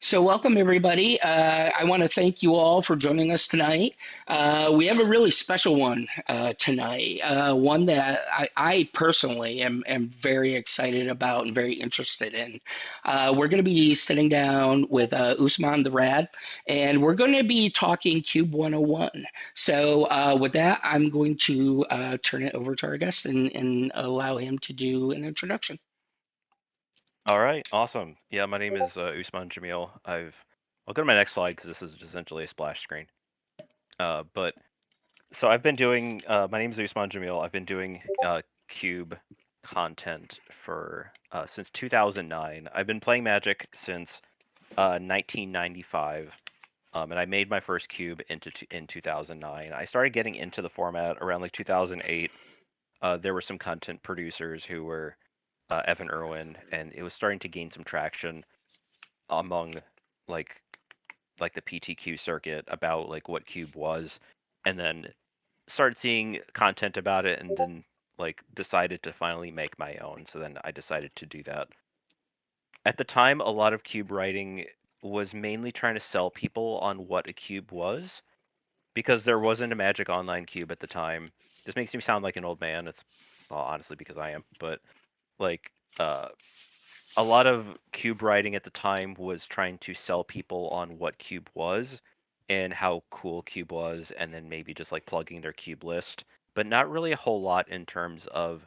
So, welcome everybody. I want to thank you all for joining us tonight. We have a really special one tonight, one that I personally am very excited about and very interested in. We're going to be sitting down with Usman the Rad, and we're going to be talking Cube 101. So, with that, I'm going to turn it over to our guest and allow him to do an introduction. All right, awesome. Yeah, my name is Usman Jamil. I'll go to my next slide because this is essentially a splash screen. But so I've been doing. My name is Usman Jamil. I've been doing Cube content for since 2009. I've been playing Magic since 1995, and I made my first cube in 2009. I started getting into the format around like 2008. There were some content producers who were Evan Irwin, and it was starting to gain some traction among like the PTQ circuit about like what Cube was, and then started seeing content about it, and then like decided to finally make my own. So then I decided to do that. At the time, a lot of Cube writing was mainly trying to sell people on what a cube was, because there wasn't a Magic Online cube at the time. This makes me sound like an old man. It's well, honestly because I am, but like uh a lot of cube writing at the time was trying to sell people on what cube was and how cool cube was, and then maybe just like plugging their cube list, but not really a whole lot in terms of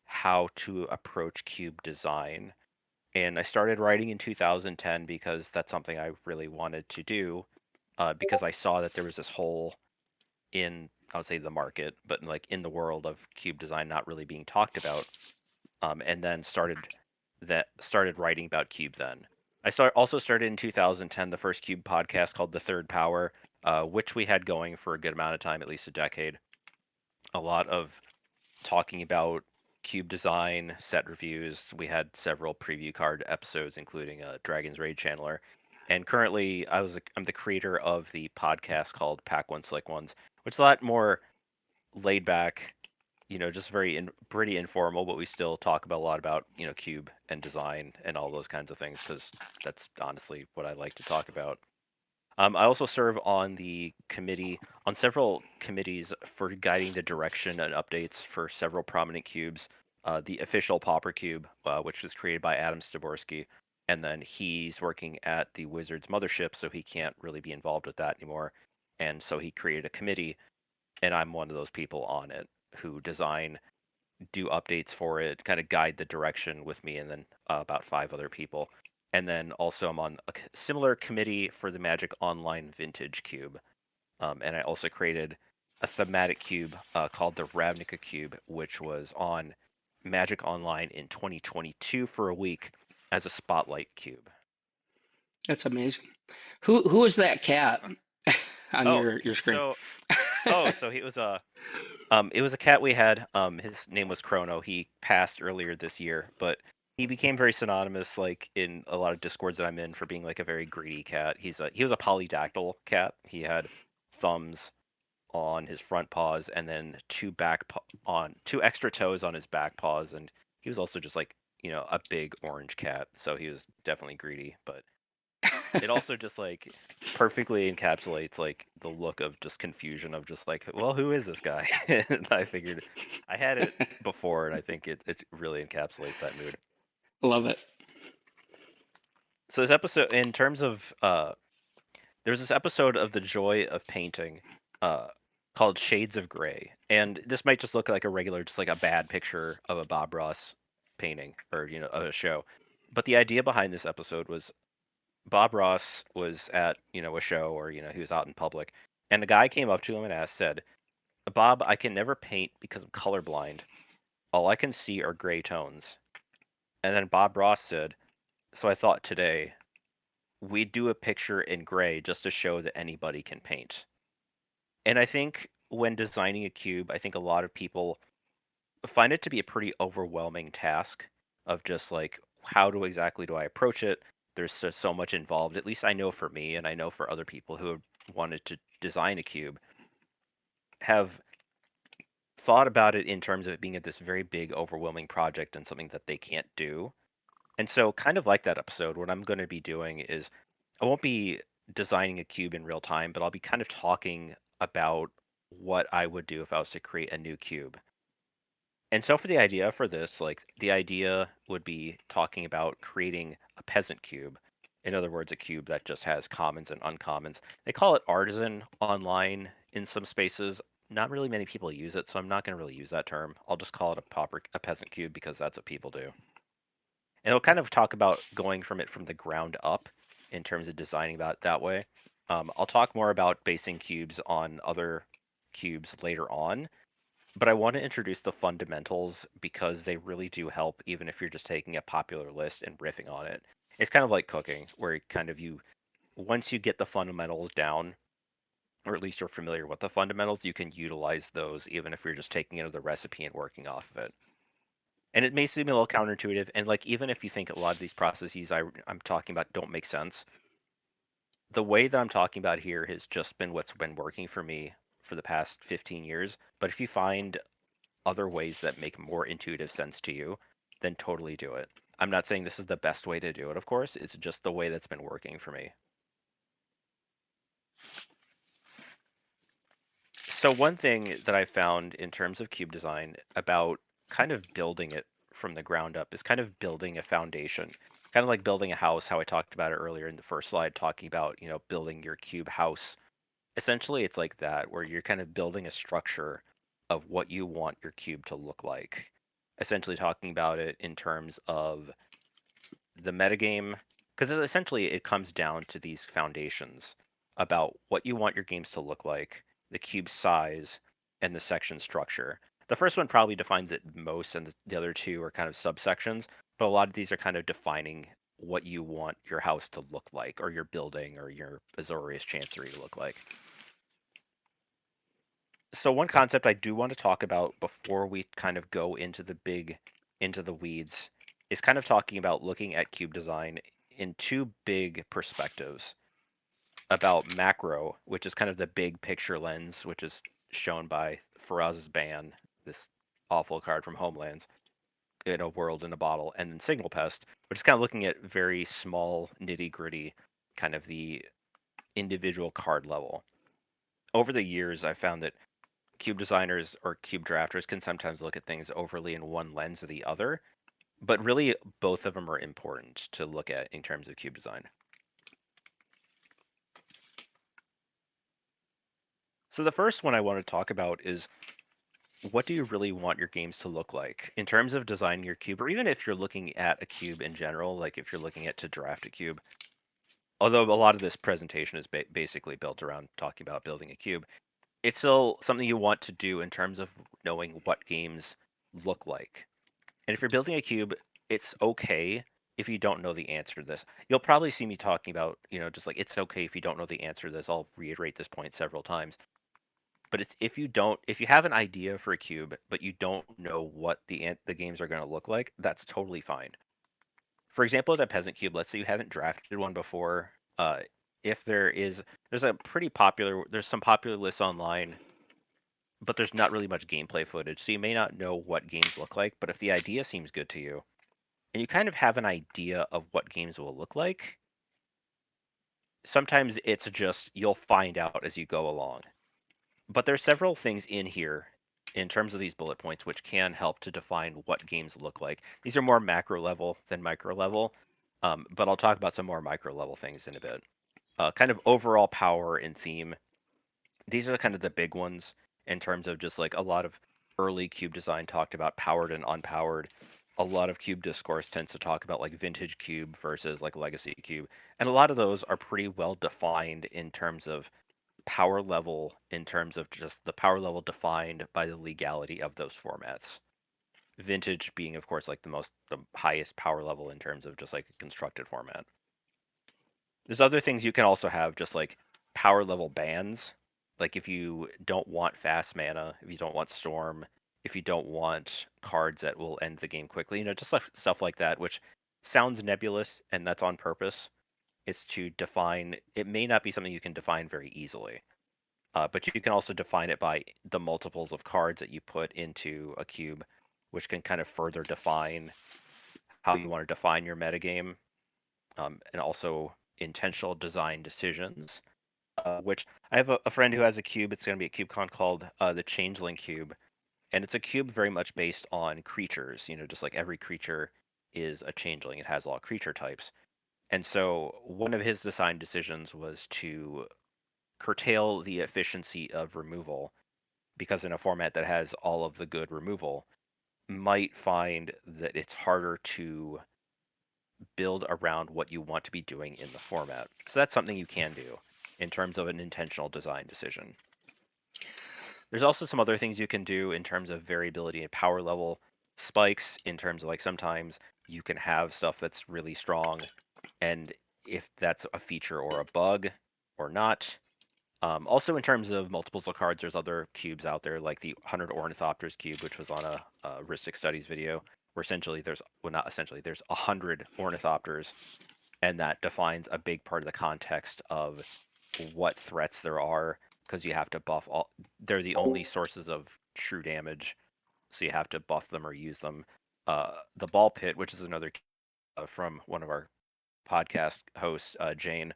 how to approach cube design. And I started writing in 2010 because that's something I really wanted to do, because I saw that there was this hole in, I would say, the market, but like in the world of cube design not really being talked about. And then started writing about Cube then. Also started in 2010 the first Cube podcast called The Third Power, which we had going for a good amount of time, at least a decade. A lot of talking about Cube design, set reviews. We had several preview card episodes, including Dragon's Raid Channeler. And currently, I'm the creator of the podcast called Pack One Slick Ones, which is a lot more laid back, just pretty informal, but we still talk about a lot about, cube and design and all those kinds of things because that's honestly what I like to talk about. I also serve on several committees for guiding the direction and updates for several prominent cubes. The official Pauper Cube, which was created by Adam Staborski, and then he's working at the Wizards mothership, so he can't really be involved with that anymore. And so he created a committee, and I'm one of those people on it who do updates for it, kind of guide the direction with me, and then about five other people. And then also I'm on a similar committee for the Magic Online Vintage Cube. And I also created a thematic cube called the Ravnica Cube, which was on Magic Online in 2022 for a week as a spotlight cube. That's amazing. Who is that cat on Oh, your screen? so so he was a it was a cat we had. His name was Chrono. He passed earlier this year, but he became very synonymous, like in a lot of discords that I'm in, for being like a very greedy cat. He was a polydactyl cat. He had thumbs on his front paws and then two extra toes on his back paws, and he was also just like a big orange cat. So he was definitely greedy, but it also just like perfectly encapsulates like the look of just confusion of just like, well, who is this guy? And I figured I had it before, and I think it really encapsulates that mood. Love it. So this episode, in terms of there's this episode of The Joy of Painting, uh, called Shades of Gray, and this might just look like a regular, just like a bad picture of a Bob Ross painting or of a show, but the idea behind this episode was Bob Ross was at, a show, or, he was out in public, and the guy came up to him and said, Bob, I can never paint because I'm colorblind. All I can see are gray tones. And then Bob Ross said, so I thought today we'd do a picture in gray just to show that anybody can paint. And I think when designing a cube, I think a lot of people find it to be a pretty overwhelming task of just like, exactly do I approach it? There's so much involved. At least I know for me, and I know for other people who have wanted to design a cube, have thought about it in terms of it being this very big, overwhelming project and something that they can't do. And so, kind of like that episode, what I'm going to be doing is I won't be designing a cube in real time, but I'll be kind of talking about what I would do if I was to create a new cube. And so for the idea for this, like the idea would be talking about creating a peasant cube. In other words, a cube that just has commons and uncommons. They call it artisan online in some spaces. Not really many people use it, so I'm not going to really use that term. I'll just call it a peasant cube because that's what people do. And it'll kind of talk about going from it from the ground up in terms of designing that way. I'll talk more about basing cubes on other cubes later on, but I want to introduce the fundamentals because they really do help even if you're just taking a popular list and riffing on it. It's kind of like cooking, where you once you get the fundamentals down, or at least you're familiar with the fundamentals, you can utilize those even if you're just taking another recipe and working off of it. And it may seem a little counterintuitive, and like even if you think a lot of these processes I'm talking about don't make sense, the way that I'm talking about here has just been what's been working for me for the past 15 years. But if you find other ways that make more intuitive sense to you, then totally do it. I'm not saying this is the best way to do it, of course. It's just the way that's been working for me. So one thing that I found in terms of cube design about kind of building it from the ground up is kind of building a foundation. Kind of like building a house, how I talked about it earlier in the first slide, talking about, building your cube house. Essentially, it's like that, where you're kind of building a structure of what you want your cube to look like. Essentially, talking about it in terms of the metagame, because essentially it comes down to these foundations about what you want your games to look like, the cube size, and the section structure. The first one probably defines it most, and the other two are kind of subsections, but a lot of these are kind of defining what you want your house to look like, or your building, or your Azorius Chancery to look like. So one concept I do want to talk about before we kind of go into the weeds is kind of talking about looking at cube design in two big perspectives about macro, which is kind of the big picture lens, which is shown by Faraz's ban, this awful card from Homelands, in a world in a bottle, and then Signal Pest, which is kind of looking at very small, nitty gritty, kind of the individual card level. Over the years, I found that cube designers or cube drafters can sometimes look at things overly in one lens or the other, but really both of them are important to look at in terms of cube design. So the first one I want to talk about is what do you really want your games to look like in terms of designing your cube, or even if you're looking at a cube in general, like if you're looking at to draft a cube. Although a lot of this presentation is basically built around talking about building a cube, it's still something you want to do in terms of knowing what games look like. And if you're building a cube, it's okay if you don't know the answer to this. You'll probably see me talking about, just like it's okay if you don't know the answer to this. I'll reiterate this point several times. But it's if you have an idea for a cube, but you don't know what the games are going to look like, that's totally fine. For example, at a peasant cube, let's say you haven't drafted one before. If there's there's some popular lists online, but there's not really much gameplay footage, so you may not know what games look like. But if the idea seems good to you, and you kind of have an idea of what games will look like, sometimes it's just you'll find out as you go along. But there's several things in here in terms of these bullet points which can help to define what games look like. These are more macro level than micro level, but I'll talk about some more micro level things in a bit. Kind of overall power and theme. These are kind of the big ones in terms of just like a lot of early cube design talked about powered and unpowered. A lot of cube discourse tends to talk about like vintage cube versus like legacy cube. And a lot of those are pretty well defined in terms of power level, in terms of just the power level defined by the legality of those formats. Vintage being, of course, like the highest power level in terms of just like a constructed format. There's other things you can also have, just like power level bans. Like if you don't want fast mana, if you don't want storm, if you don't want cards that will end the game quickly, just like stuff like that, which sounds nebulous, and that's on purpose. It's to define. It may not be something you can define very easily, but you can also define it by the multiples of cards that you put into a cube, which can kind of further define how you want to define your metagame, and also intentional design decisions, which I have a friend who has a cube. It's going to be a CubeCon called the Changeling Cube, and it's a cube very much based on creatures. Just like every creature is a changeling, it has all creature types. And so one of his design decisions was to curtail the efficiency of removal, because in a format that has all of the good removal, might find that it's harder to build around what you want to be doing in the format. So that's something you can do in terms of an intentional design decision. There's also some other things you can do in terms of variability and power level spikes, in terms of like sometimes you can have stuff that's really strong, and if that's a feature or a bug or not. Also, in terms of multiples of cards, there's other cubes out there like the 100 Ornithopters cube, which was on a Ristic Studies video, where essentially well, not essentially, there's 100 Ornithopters, and that defines a big part of the context of what threats there are, because you have to buff all. They're the only sources of true damage, so you have to buff them or use them. The Ball Pit, which is another from one of our podcast hosts, Jane,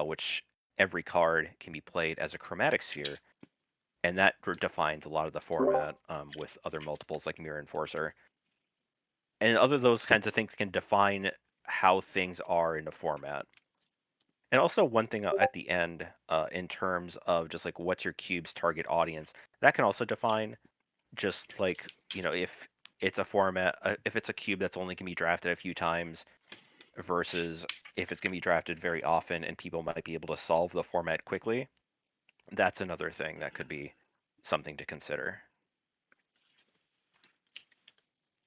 which every card can be played as a chromatic sphere, and that defines a lot of the format, with other multiples like Mirror Enforcer. And other those kinds of things can define how things are in a format. And also one thing at the end, in terms of just like what's your cube's target audience, that can also define just like, if it's a format, if it's a cube that's only can be drafted a few times versus if it's going to be drafted very often and people might be able to solve the format quickly, that's another thing that could be something to consider.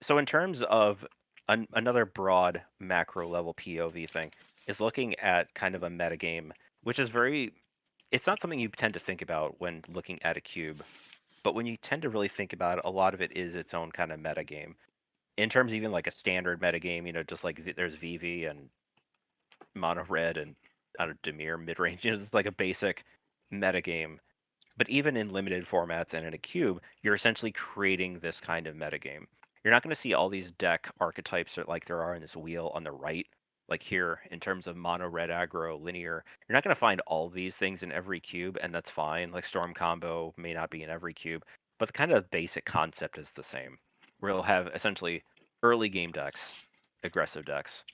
So in terms of another broad macro level POV thing is looking at kind of a metagame, which is it's not something you tend to think about when looking at a cube, but when you tend to really think about it, a lot of it is its own kind of metagame. In terms of even like a standard metagame, just like there's VV and mono red and I don't know, Demir mid range, it's like a basic metagame. But even in limited formats and in a cube, you're essentially creating this kind of metagame. You're not going to see all these deck archetypes like there are in this wheel on the right, like here in terms of mono red aggro linear. You're not going to find all these things in every cube, and that's fine. Like storm combo may not be in every cube, but the kind of basic concept is the same. Where you'll have essentially early game decks, aggressive decks,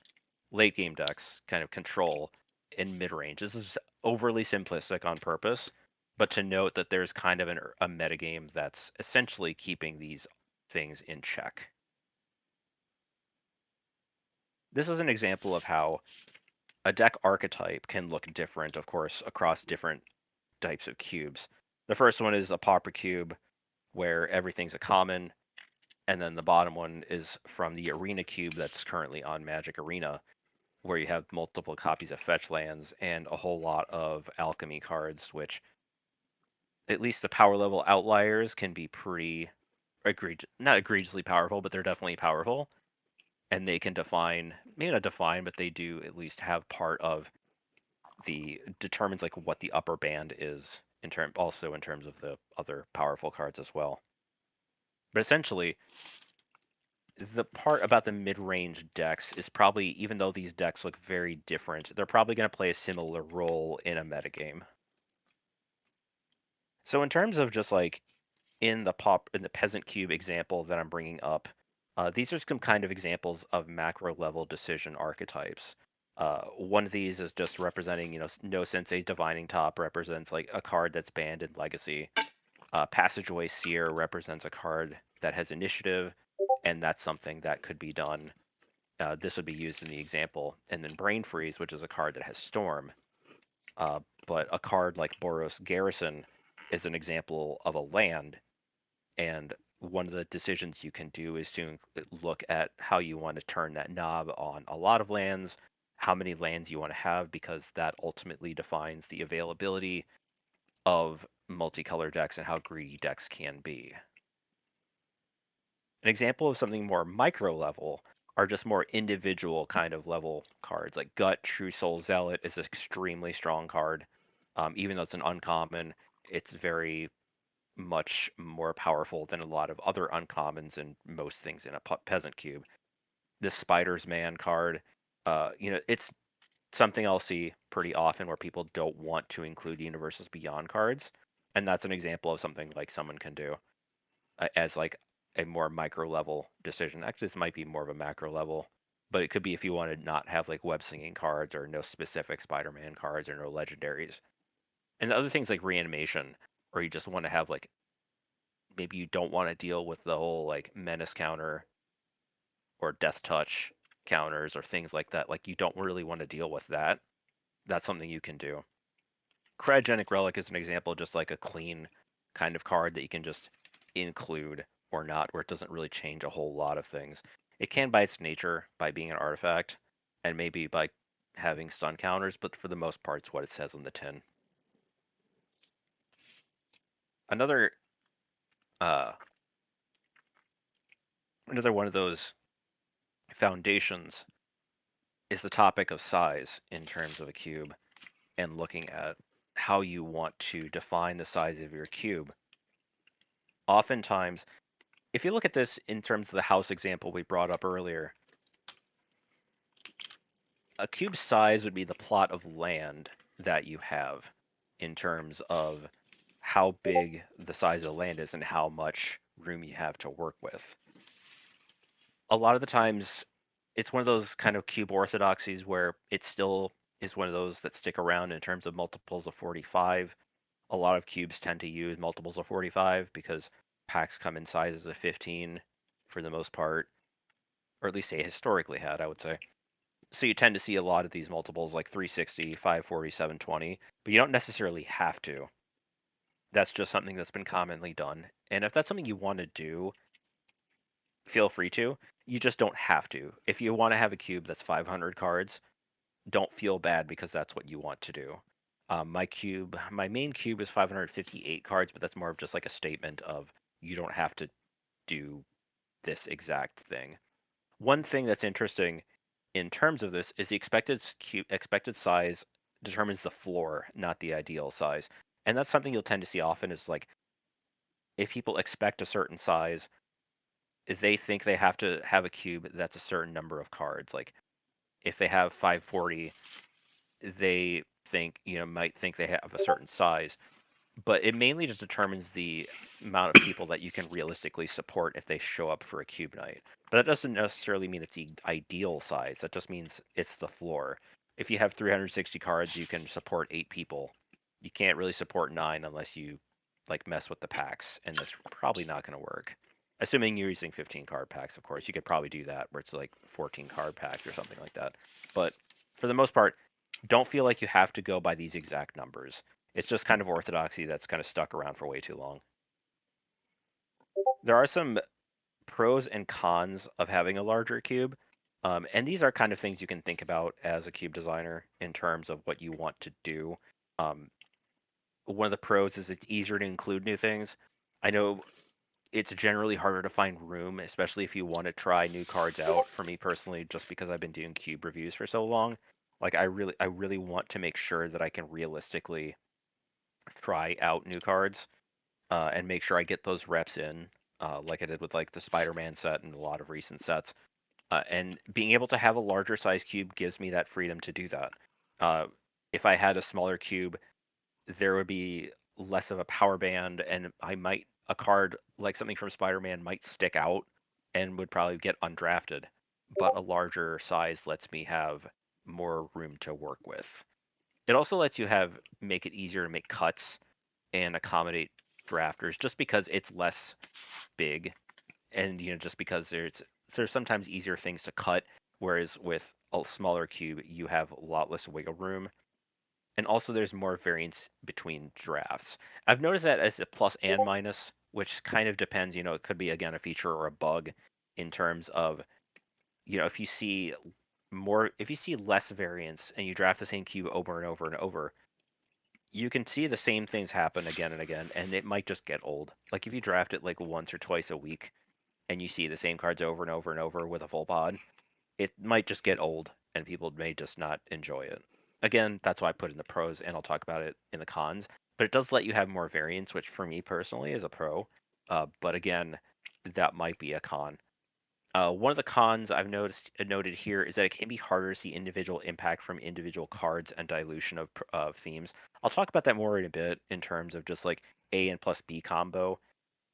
late game decks, kind of control, in mid range. This is overly simplistic on purpose, but to note that there's kind of a metagame that's essentially keeping these things in check. This is an example of how a deck archetype can look different, of course, across different types of cubes. The first one is a pauper cube, where everything's a common, and then the bottom one is from the arena cube that's currently on Magic Arena, where you have multiple copies of fetch lands and a whole lot of alchemy cards, which at least the power level outliers can be pretty not egregiously powerful, but they're definitely powerful. And they can define, maybe not define, but they do at least have part of the determines like what the upper band is also in terms of the other powerful cards as well. But essentially, the part about the mid-range decks is probably, even though these decks look very different, they're probably going to play a similar role in a metagame. So in terms of just like in the peasant cube example that I'm bringing up, these are some kind of examples of macro level decision archetypes. One of these is just representing, no sensei divining top represents like a card that's banned in legacy. Passageway seer represents a card that has initiative, and that's something that could be done. This would be used in the example. And then brain freeze, which is a card that has storm. Uh, but a card like Boros Garrison is an example of a land, and one of the decisions you can do is to look at how you want to turn that knob on a lot of lands, how many lands you want to have, because that ultimately defines the availability of multicolor decks and how greedy decks can be. An example of something more micro level are just more individual kind of level cards. Like Gut True Soul Zealot is an extremely strong card. Even though it's an uncommon, it's very much more powerful than a lot of other uncommons and most things in a peasant cube. This Spider's Man card, it's something I'll see pretty often where people don't want to include universes beyond cards, and that's an example of something like someone can do as like a more micro level decision. Actually, this might be more of a macro level, but it could be if you want to not have like web slinging cards or no specific Spider-Man cards or no legendaries. And the other things like reanimation, or you just want to have like maybe you don't want to deal with the whole like menace counter or death touch counters or things like that. Like you don't really want to deal with that. That's something you can do. Cryogenic Relic is an example of just like a clean kind of card that you can just include or not, where it doesn't really change a whole lot of things. It can, by its nature, by being an artifact, and maybe by having stun counters, but for the most part, it's what it says on the tin. Another uh, another one of those foundations is the topic of size in terms of a cube and looking at how you want to define the size of your cube. Oftentimes, if you look at this in terms of the house example we brought up earlier, a cube size would be the plot of land that you have in terms of how big the size of the land is and how much room you have to work with. A lot of the times, it's one of those kind of cube orthodoxies where it still is one of those that stick around in terms of multiples of 45. A lot of cubes tend to use multiples of 45 because packs come in sizes of 15 for the most part, or at least they historically had, I would say. So you tend to see a lot of these multiples like 360, 540, 720, but you don't necessarily have to. That's just something that's been commonly done. And if that's something you want to do, feel free to. You just don't have to. If you want to have a cube that's 500 cards, don't feel bad because that's what you want to do. My main cube is 558 cards, but that's more of just like a statement of you don't have to do this exact thing. One thing that's interesting in terms of this is the expected size determines the floor, not the ideal size. And that's something you'll tend to see often is like if people expect a certain size, they think they have to have a cube that's a certain number of cards. Like if they have 540, they might think they have a certain size, but it mainly just determines the amount of people that you can realistically support if they show up for a cube night. But that doesn't necessarily mean it's the ideal size. That just means it's the floor. If you have 360 cards, you can support 8 people. You can't really support 9 unless you like mess with the packs, and that's probably not going to work. Assuming you're using 15 card packs, of course, you could probably do that where it's like 14 card packs or something like that. But for the most part, don't feel like you have to go by these exact numbers. It's just kind of orthodoxy that's kind of stuck around for way too long. There are some pros and cons of having a larger cube, and these are kind of things you can think about as a cube designer in terms of what you want to do. Um, One of the pros is it's easier to include new things. I know it's generally harder to find room, especially if you want to try new cards out. For me personally, just because I've been doing cube reviews for so long, like I really want to make sure that I can realistically try out new cards and make sure I get those reps in, like I did with like the Spider-Man set and a lot of recent sets. And being able to have a larger size cube gives me that freedom to do that. Uh, if I had a smaller cube, there would be less of a power band, and a card like something from Spider-Man might stick out and would probably get undrafted. But a larger size lets me have more room to work with. It also lets you make it easier to make cuts and accommodate drafters just because it's less big and just because there's sometimes easier things to cut, whereas with a smaller cube you have a lot less wiggle room, and also there's more variance between drafts. I've noticed that as a plus and minus, which kind of depends. It could be again a feature or a bug in terms of if you see less variance and you draft the same cube over and over and over, you can see the same things happen again and again, and it might just get old. Like if you draft it like once or twice a week and you see the same cards over and over and over with a full pod, it might just get old and people may just not enjoy it. Again, that's why I put in the pros, and I'll talk about it in the cons. But it does let you have more variance, which for me personally is a pro. But again, that might be a con. One of the cons I've noted here is that it can be harder to see individual impact from individual cards and dilution of themes. I'll talk about that more in a bit in terms of just like A and plus B combo,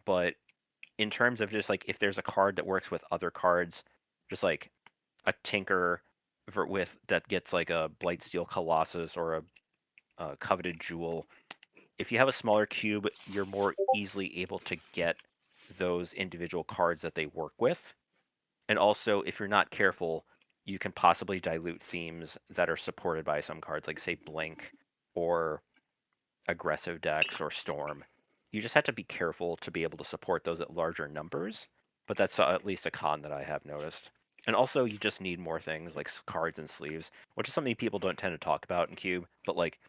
but in terms of just like if there's a card that works with other cards, just like a Tinker with that gets like a Blightsteel Colossus or a Coveted Jewel. If you have a smaller cube, you're more easily able to get those individual cards that they work with. And also, if you're not careful, you can possibly dilute themes that are supported by some cards, like say Blink or Aggressive Decks or Storm. You just have to be careful to be able to support those at larger numbers, but that's at least a con that I have noticed. And also, you just need more things like cards and sleeves, which is something people don't tend to talk about in Cube, but like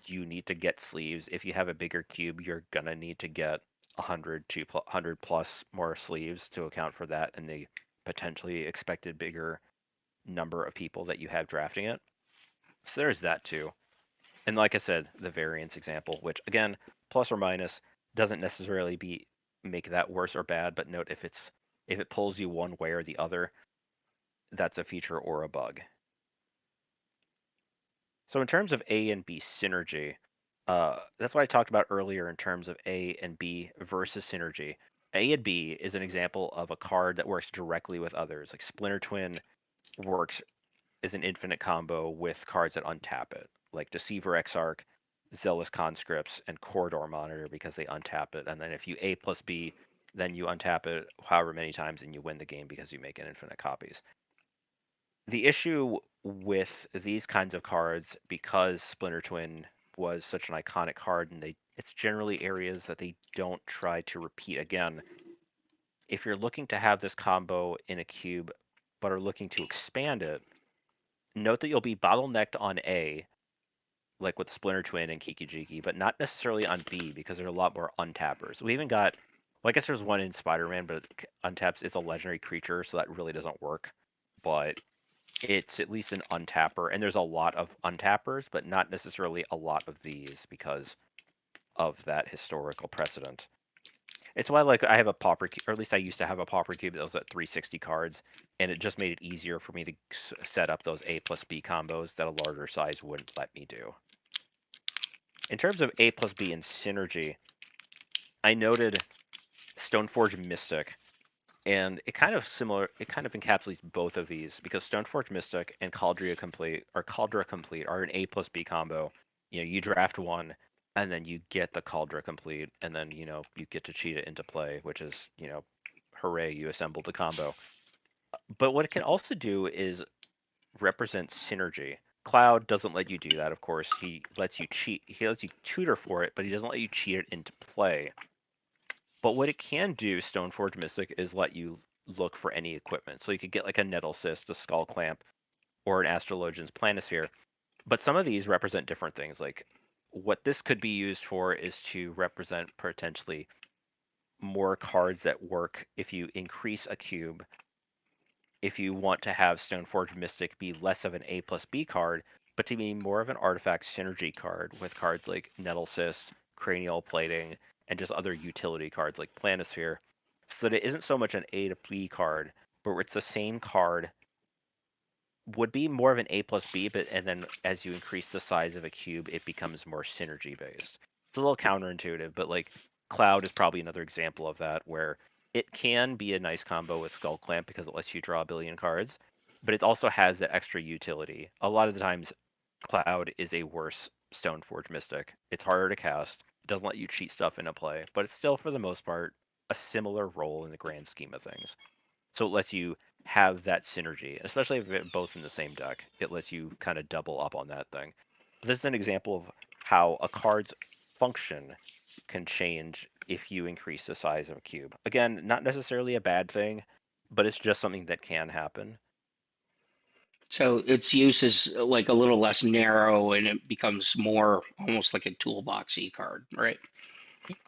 you need to get sleeves. If you have a bigger cube, you're gonna need to get 100 plus more sleeves to account for that and the potentially expected bigger number of people that you have drafting it. So there's that too. And like I said, the variance example, which again, plus or minus, doesn't necessarily make that worse or bad, but note if it pulls you one way or the other, that's a feature or a bug. So in terms of A and B synergy, that's what I talked about earlier in terms of A and B versus synergy. A and B is an example of a card that works directly with others. Like Splinter Twin works as an infinite combo with cards that untap it, like Deceiver Exarch, Zealous Conscripts, and Corridor Monitor because they untap it. And then if you A plus B, then you untap it however many times and you win the game because you make an infinite copies. The issue with these kinds of cards, because Splinter Twin was such an iconic card, and it's generally areas that they don't try to repeat again. If you're looking to have this combo in a cube, but are looking to expand it, note that you'll be bottlenecked on A, like with Splinter Twin and Kiki Jiki, but not necessarily on B because there are a lot more untappers. We even got, well, I guess there's one in Spider-Man, but it untaps it's a legendary creature, so that really doesn't work. But it's at least an untapper, and there's a lot of untappers, but not necessarily a lot of these because of that historical precedent. It's why like I have a pauper, or at least I used to have a pauper cube that was at 360 cards, and it just made it easier for me to set up those A plus B combos that a larger size wouldn't let me do. In terms of A plus B and synergy, I noted Stoneforge Mystic, and it kind of encapsulates both of these because Stoneforge Mystic and Cauldra Complete are an A plus B combo. You know, you draft one and then you get the Cauldra Complete, and then you get to cheat it into play, which is hooray, you assembled a combo. But what it can also do is represent synergy. Cloud doesn't let you do that, of course. He lets you tutor for it, but he doesn't let you cheat it into play. But what it can do, Stoneforge Mystic, is let you look for any equipment. So you could get like a Nettle Cyst, a Skull Clamp, or an Astrologian's Planisphere. But some of these represent different things. Like what this could be used for is to represent potentially more cards that work if you increase a cube. If you want to have Stoneforge Mystic be less of an A plus B card, but to be more of an artifact synergy card with cards like Nettle Cyst, Cranial Plating, and just other utility cards like Planisphere, so that it isn't so much an A to B card, but it's the same card would be more of an A plus B, but and then as you increase the size of a cube, it becomes more synergy based. It's a little counterintuitive, but like Cloud is probably another example of that where it can be a nice combo with Skull Clamp because it lets you draw a billion cards, but it also has that extra utility. A lot of the times, Cloud is a worse Stoneforge Mystic. It's harder to cast. It doesn't let you cheat stuff into play, but it's still for the most part a similar role in the grand scheme of things. So it lets you have that synergy, especially if they're both in the same deck. It lets you kind of double up on that thing. This is an example of how a card's function can change if you increase the size of a cube. Again, not necessarily a bad thing, but it's just something that can happen. So its use is like a little less narrow and it becomes more almost like a toolboxy card, right?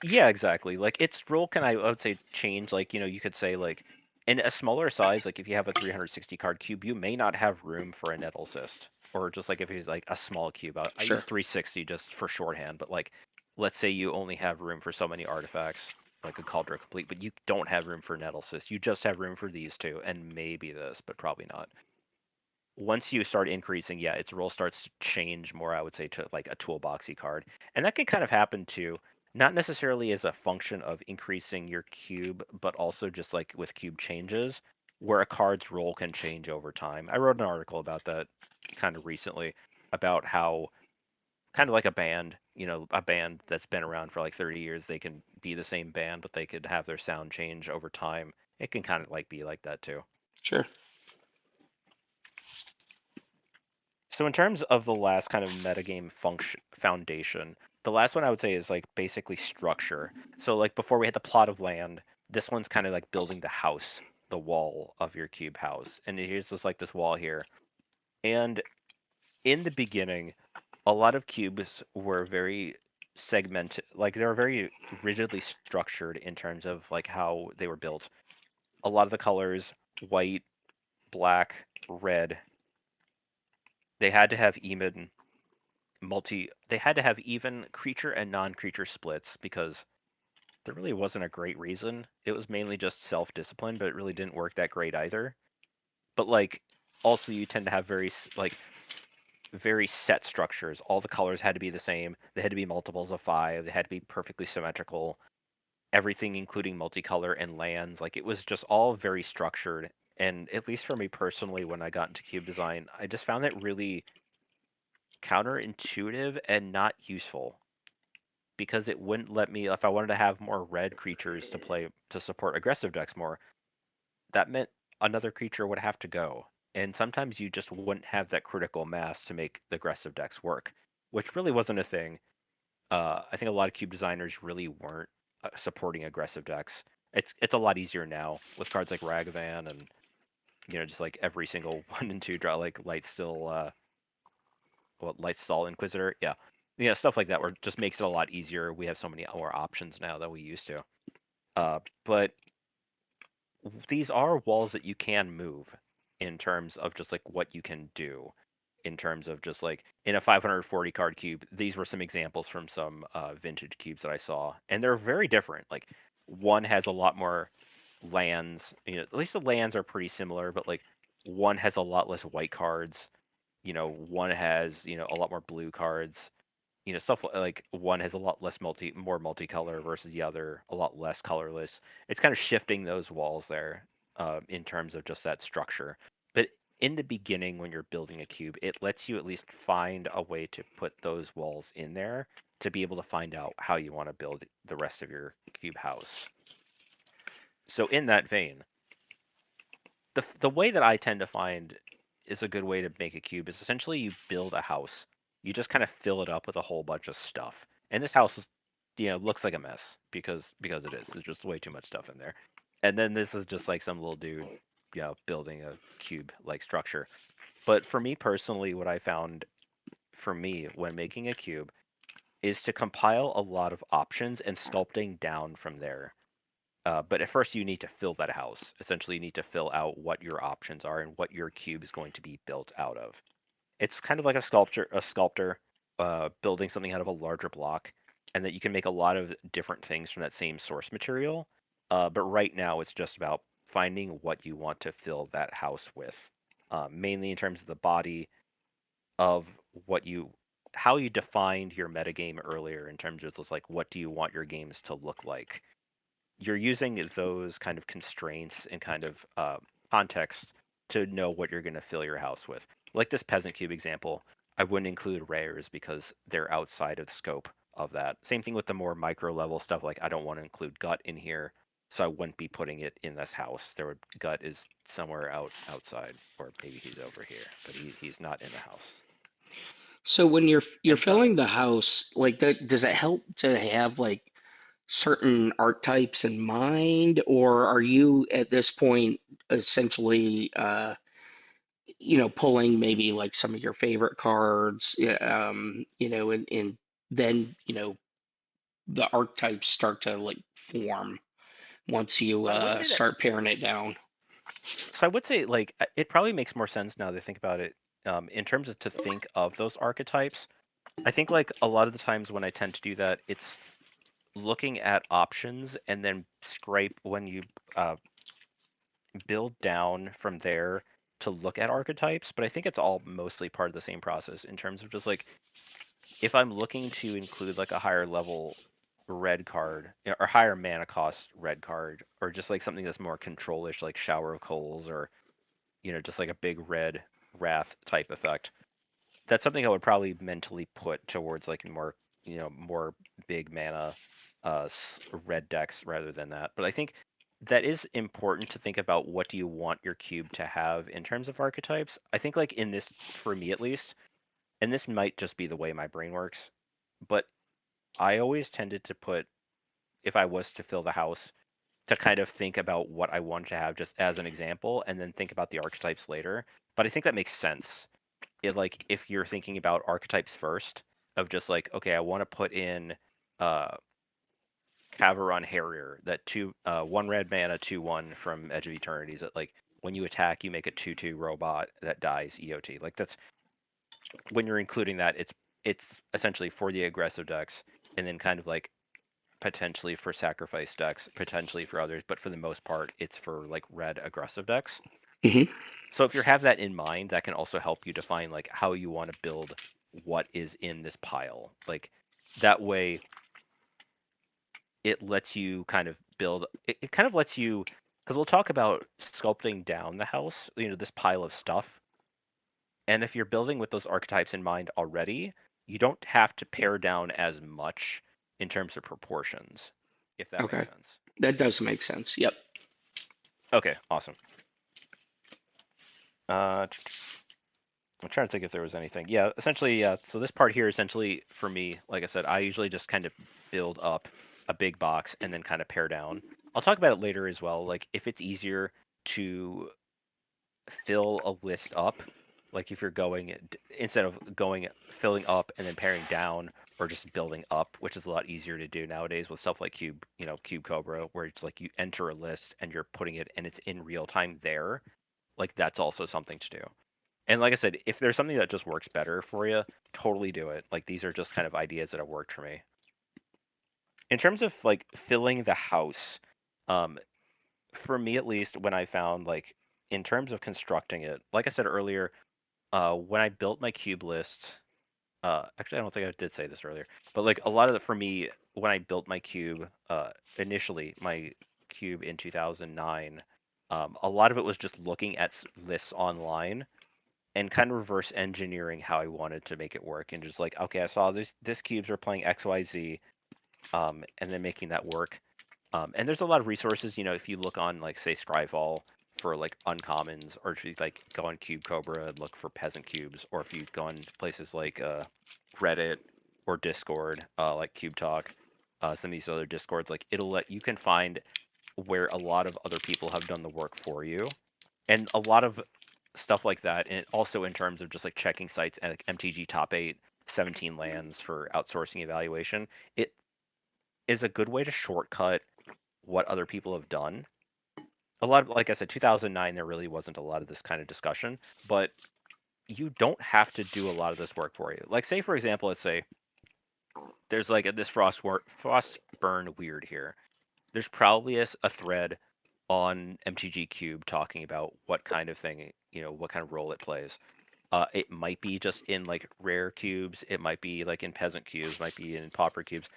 Yeah, exactly. Like its role can I would say change. Like you could say like in a smaller size, like if you have a 360 card cube, you may not have room for a Nettle Cyst, or just like if it's like a small cube. I use Sure. 360 just for shorthand, but like let's say you only have room for so many artifacts. like a Cauldron Complete, but you don't have room for Nettlecyst. You just have room for these two, and maybe this, but probably not. Once you start increasing, yeah, its role starts to change more, I would say, to like a toolboxy card. And that can kind of happen too, not necessarily as a function of increasing your cube, but also just like with cube changes, where a card's role can change over time. I wrote an article about that kind of recently about how kind of like a band, a band that's been around for like 30 years, they can be the same band, but they could have their sound change over time. It can kind of like be like that too. Sure. So in terms of the last kind of metagame function foundation, the last one I would say is like basically structure. So like before we had the plot of land, this one's kind of like building the house, the wall of your cube house. And here's just like this wall here. And in the beginning, a lot of cubes were very segmented, like they were very rigidly structured in terms of like how they were built. A lot of the colors, white, black, red, they had to have they had to have even creature and non-creature splits because there really wasn't a great reason. It was mainly just self-discipline, but it really didn't work that great either. But like also you tend to have very set structures. All the colors had to be the same. They had to be multiples of 5. They had to be perfectly symmetrical. Everything including multicolor and lands, like it was just all very structured. And at least for me personally, when I got into cube design, I just found that really counterintuitive and not useful because it wouldn't let me, if I wanted to have more red creatures to play to support aggressive decks more, that meant another creature would have to go. And sometimes you just wouldn't have that critical mass to make the aggressive decks work, which really wasn't a thing. I think a lot of cube designers really weren't supporting aggressive decks. It's a lot easier now with cards like Ragavan and just like every single 1 and 2 draw like Lightstall Inquisitor, yeah, stuff like that where it just makes it a lot easier. We have so many more options now than we used to. But these are walls that you can move in terms of just like what you can do in terms of just like in a 540 card cube. These were some examples from some vintage cubes that I saw, and they're very different. Like one has a lot more lands, at least the lands are pretty similar, but like one has a lot less white cards, one has, a lot more blue cards, stuff like one has a lot less more multicolor versus the other a lot less colorless. It's kind of shifting those walls there in terms of just that structure. But in the beginning, when you're building a cube, it lets you at least find a way to put those walls in there to be able to find out how you want to build the rest of your cube house. So in that vein, the way that I tend to find is a good way to make a cube is essentially you build a house. You just kind of fill it up with a whole bunch of stuff. And this house is, looks like a mess because it is. There's just way too much stuff in there. And then this is just like some little dude, building a cube like structure. But for me personally, what I found for me when making a cube is to compile a lot of options and sculpting down from there. But at first, you need to fill that house. Essentially, you need to fill out what your options are and what your cube is going to be built out of. It's kind of like a sculptor building something out of a larger block, and that you can make a lot of different things from that same source material. But right now, it's just about finding what you want to fill that house with, mainly in terms of the body of how you defined your metagame earlier in terms of just like what do you want your games to look like. You're using those kind of constraints and kind of context to know what you're going to fill your house with. Like this peasant cube example, I wouldn't include rares because they're outside of the scope of that. Same thing with the more micro level stuff. Like I don't want to include gut in here, so I wouldn't be putting it in this house. Gut is somewhere outside, or maybe he's over here, but he's not in the house. So when you're And so filling the house, like that, does it help to have like certain archetypes in mind, or are you at this point essentially pulling maybe like some of your favorite cards, yeah, and then the archetypes start to like form once you I would say that start paring it down. So I would say like it probably makes more sense now that I think about it. In terms of to think of those archetypes, I think like a lot of the times when I tend to do that, it's looking at options and then scrape when you uh, build down from there to look at archetypes. But I think it's all mostly part of the same process in terms of just like if I'm looking to include like a higher level red card or higher mana cost red card, or just like something that's more controlish, like Shower of Coals, or just like a big red wrath type effect. That's something I would probably mentally put towards like more big mana red decks rather than that. But I think that is important to think about what do you want your cube to have in terms of archetypes. I think like in this, for me at least, and this might just be the way my brain works, but I always tended to put, if I was to fill the house, to kind of think about what I want to have just as an example and then think about the archetypes later. But I think that makes sense. Like if you're thinking about archetypes first, of just like, okay, I want to put in uh Caveron Harrier, that 1 red mana 2/1 from Edge of Eternities that like when you attack you make a 2/2 robot that dies EOT. Like that's when you're including that, it's essentially for the aggressive decks, and then kind of like potentially for sacrifice decks, potentially for others, but for the most part, it's for like red aggressive decks. Hmm. So if you have that in mind, that can also help you define like how you want to build what is in this pile. Like that way, it lets you kind of build. It kind of lets you, because we'll talk about sculpting down the house. This pile of stuff. And if you're building with those archetypes in mind already, you don't have to pare down as much in terms of proportions, if that makes Okay, sense. that does make sense. Yep. Okay, awesome. Uh, I'm trying to think if there was anything. Yeah, essentially, yeah. So this part here, essentially, for me, like I said, I usually just kind of build up a big box and then kind of pare down. I'll talk about it later as well. Like if it's easier to fill a list up, like if you're going instead of going filling up and then paring down, or just building up, which is a lot easier to do nowadays with stuff like Cube Cobra, where it's like you enter a list and you're putting it and it's in real time there. Like that's also something to do. And like I said, if there's something that just works better for you, totally do it. Like these are just kind of ideas that have worked for me. In terms of like filling the house, um, for me at least, when I found like in terms of constructing it, like I said earlier, when I built my cube list, actually I don't think I did say this earlier, but like a lot of it for me when I built my cube, initially my cube in 2009, a lot of it was just looking at lists online and kind of reverse engineering how I wanted to make it work, and just like, okay, I saw this cubes are playing XYZ, and then making that work. And there's a lot of resources, if you look on like say Scryfall for like uncommons, or if you like go on Cube Cobra and look for peasant cubes, or if you go on places like Reddit or Discord, like Cube Talk, some of these other Discords, like you can find where a lot of other people have done the work for you, and a lot of stuff like that. And also in terms of just like checking sites and like MTG top 8, 17 lands for outsourcing evaluation, it is a good way to shortcut what other people have done. A lot of, like I said, 2009, there really wasn't a lot of this kind of discussion, but you don't have to do a lot of this work for you. Like, say, for example, let's say there's like this frost burn weird here. There's probably a thread on MTG Cube talking about what kind of thing, what kind of role it plays. It might be just in like rare cubes, it might be like in peasant cubes, might be in pauper cubes,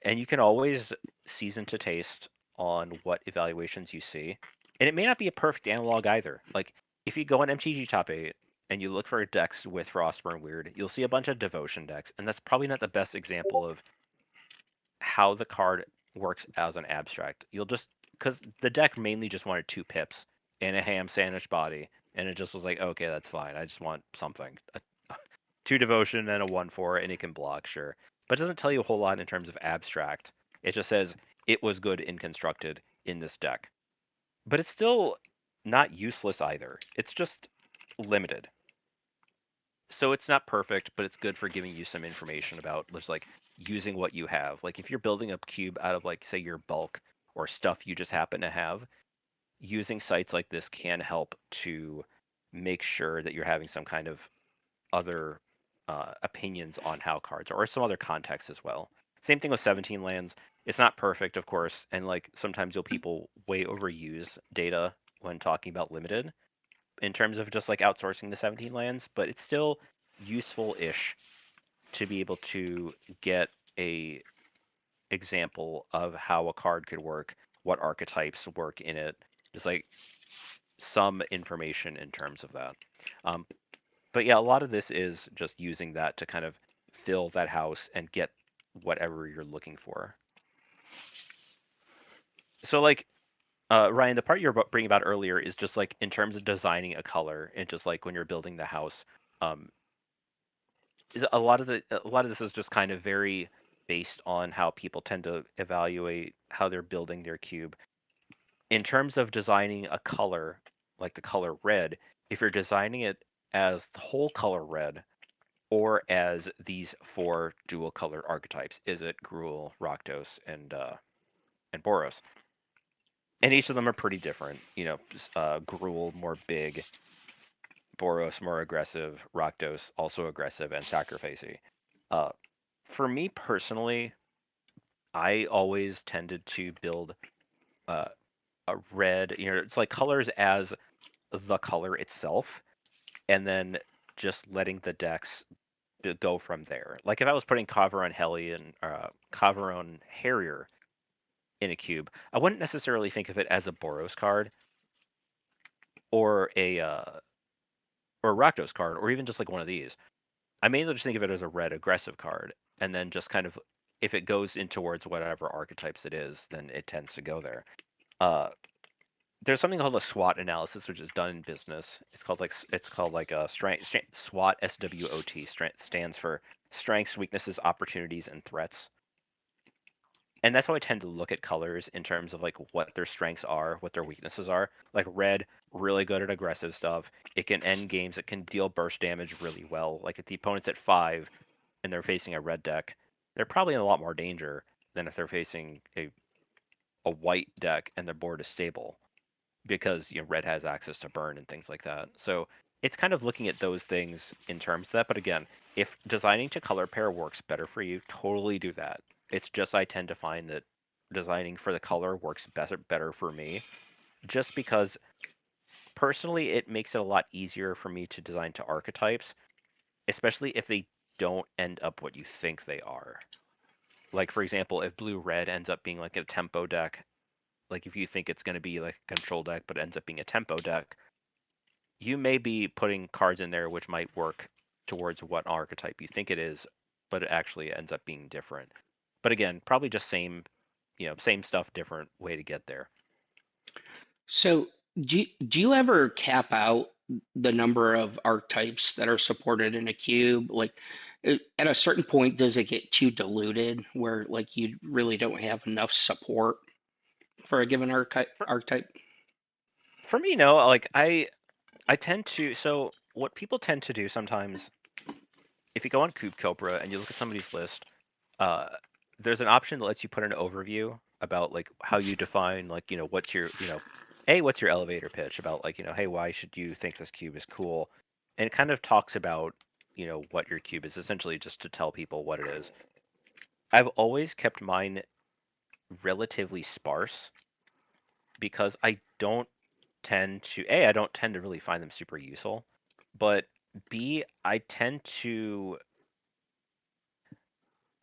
and you can always season to taste on what evaluations you see. And it may not be a perfect analog either. Like if you go on MTG Top 8 and you look for decks with Frostburn Weird, you'll see a bunch of devotion decks, and that's probably not the best example of how the card works as an abstract. You'll just because the deck mainly just wanted 2 pips and a ham sandwich body, and it just was like, okay, that's fine. I just want something. 2 devotion and a 1/4, and it can block, sure. But it doesn't tell you a whole lot in terms of abstract. It just says it was good and constructed in this deck. But it's still not useless either. It's just limited. So it's not perfect, but it's good for giving you some information about just like using what you have. Like if you're building a cube out of like say your bulk or stuff you just happen to have, using sites like this can help to make sure that you're having some kind of other opinions on how cards are, or some other context as well. Same thing with 17 lands. It's not perfect, of course, and like sometimes you'll people way overuse data when talking about limited in terms of just like outsourcing the 17 lands, but it's still useful-ish to be able to get a example of how a card could work, what archetypes work in it, just like some information in terms of that. Um, but yeah, a lot of this is just using that to kind of fill that house and get whatever you're looking for. So like Ryan, the part you're bringing about earlier is just like in terms of designing a color and just like when you're building the house, um, a lot of this is just kind of very based on how people tend to evaluate how they're building their cube. In terms of designing a color, like the color red, if you're designing it as the whole color red or as these four dual color archetypes, is it Gruul, Rakdos, and Boros? And each of them are pretty different. You know, Gruul more big, Boros more aggressive, Rakdos also aggressive and sacrificey. Uh, for me personally, I always tended to build uh, a red. You know, it's like colors as the color itself, and then just letting the decks go from there. Like if I was putting Kavaron Hellion, Kavaron Harrier in a cube, I wouldn't necessarily think of it as a Boros card or a Rakdos card, or even just like one of these. I mainly just think of it as a red aggressive card, and then just kind of if it goes in towards whatever archetypes it is, then it tends to go there. Uh, there's something called a SWOT analysis, which is done in business. It's called like a strength SWOT SWOT stands for strengths, weaknesses, opportunities, and threats. And that's how I tend to look at colors in terms of like what their strengths are, what their weaknesses are. Like red, really good at aggressive stuff. It can end games. It can deal burst damage really well. Like if the opponent's at 5 and they're facing a red deck, they're probably in a lot more danger than if they're facing a white deck and their board is stable because red has access to burn and things like that. So it's kind of looking at those things in terms of that. But again, if designing to color pair works better for you, totally do that. It's just I tend to find that designing for the color works better for me, just because personally it makes it a lot easier for me to design to archetypes, especially if they don't end up what you think they are. Like for example, if blue red ends up being like a tempo deck, like if you think it's going to be like a control deck but ends up being a tempo deck, you may be putting cards in there which might work towards what archetype you think it is, but it actually ends up being different. But again, probably just same stuff, different way to get there. So, do you ever cap out the number of archetypes that are supported in a cube? Like, at a certain point, does it get too diluted where like you really don't have enough support for a given For, archetype? for me, no. Like I tend to. So what people tend to do sometimes, if you go on Cube Cobra and you look at somebody's list, uh, there's an option that lets you put an overview about like how you define like what's your what's your elevator pitch about like hey, why should you think this cube is cool, and it kind of talks about what your cube is, essentially just to tell people what it is. I've always kept mine relatively sparse because I don't tend to really find them super useful, but B, I tend to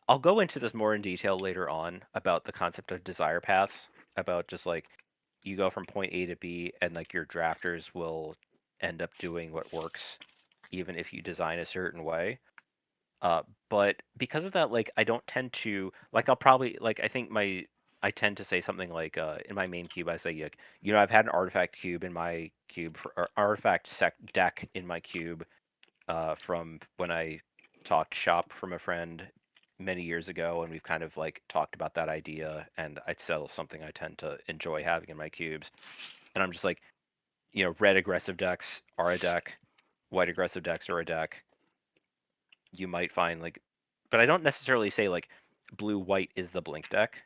I'll go into this more in detail later on about the concept of desire paths, about just like you go from point A to B and like your drafters will end up doing what works even if you design a certain way. Uh, but because of that, like I don't tend to like I'll probably like I tend to say something like in my main cube I say like I've had an artifact cube in my cube or deck in my cube from when I talked shop from a friend many years ago, and we've kind of like talked about that idea, and it's still something I tend to enjoy having in my cubes. And I'm just like, red aggressive decks are a deck, white aggressive decks are a deck. You might find like, but I don't necessarily say like blue white is the blink deck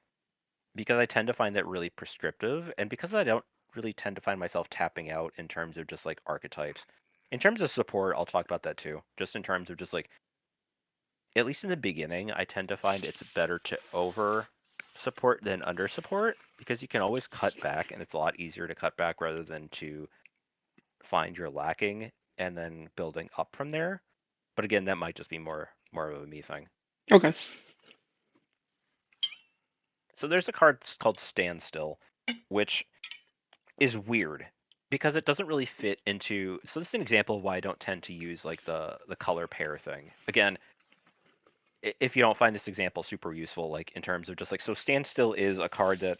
because I tend to find that really prescriptive, and because I don't really tend to find myself tapping out in terms of just like archetypes. In terms of support, I'll talk about that too. Just in terms of just like at least in the beginning, I tend to find it's better to over support than under support because you can always cut back, and it's a lot easier to cut back rather than to find you're lacking and then building up from there. But again, that might just be more of a me thing. Okay. So there's a card called Standstill, which is weird because it doesn't really fit into. So this is an example of why I don't tend to use like the color pair thing. Again, if you don't find this example super useful, like in terms of just like, so Standstill is a card that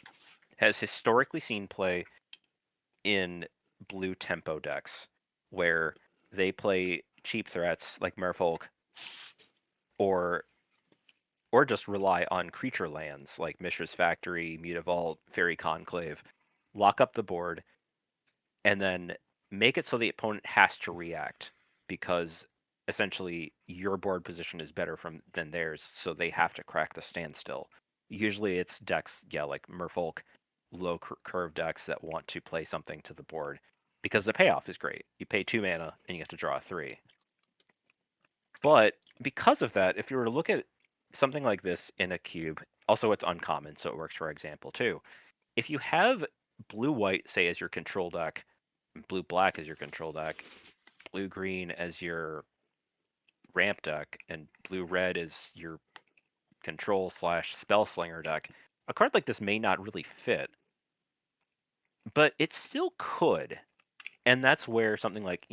has historically seen play in blue tempo decks where they play cheap threats like Merfolk or just rely on creature lands like Mishra's Factory, Mutavault, Fairy Conclave, lock up the board, and then make it so the opponent has to react because essentially your board position is better than theirs, so they have to crack the standstill. Usually it's decks, yeah, like Merfolk, low curve decks that want to play something to the board because the payoff is great. You pay 2 mana and you get to draw a 3. But because of that, if you were to look at something like this in a cube, also it's uncommon, so it works for example too. If you have blue white, say, as your control deck, blue black as your control deck, blue green as your ramp deck, and blue red as your control slash spell slinger deck, a card like this may not really fit, but it still could. And that's where something like,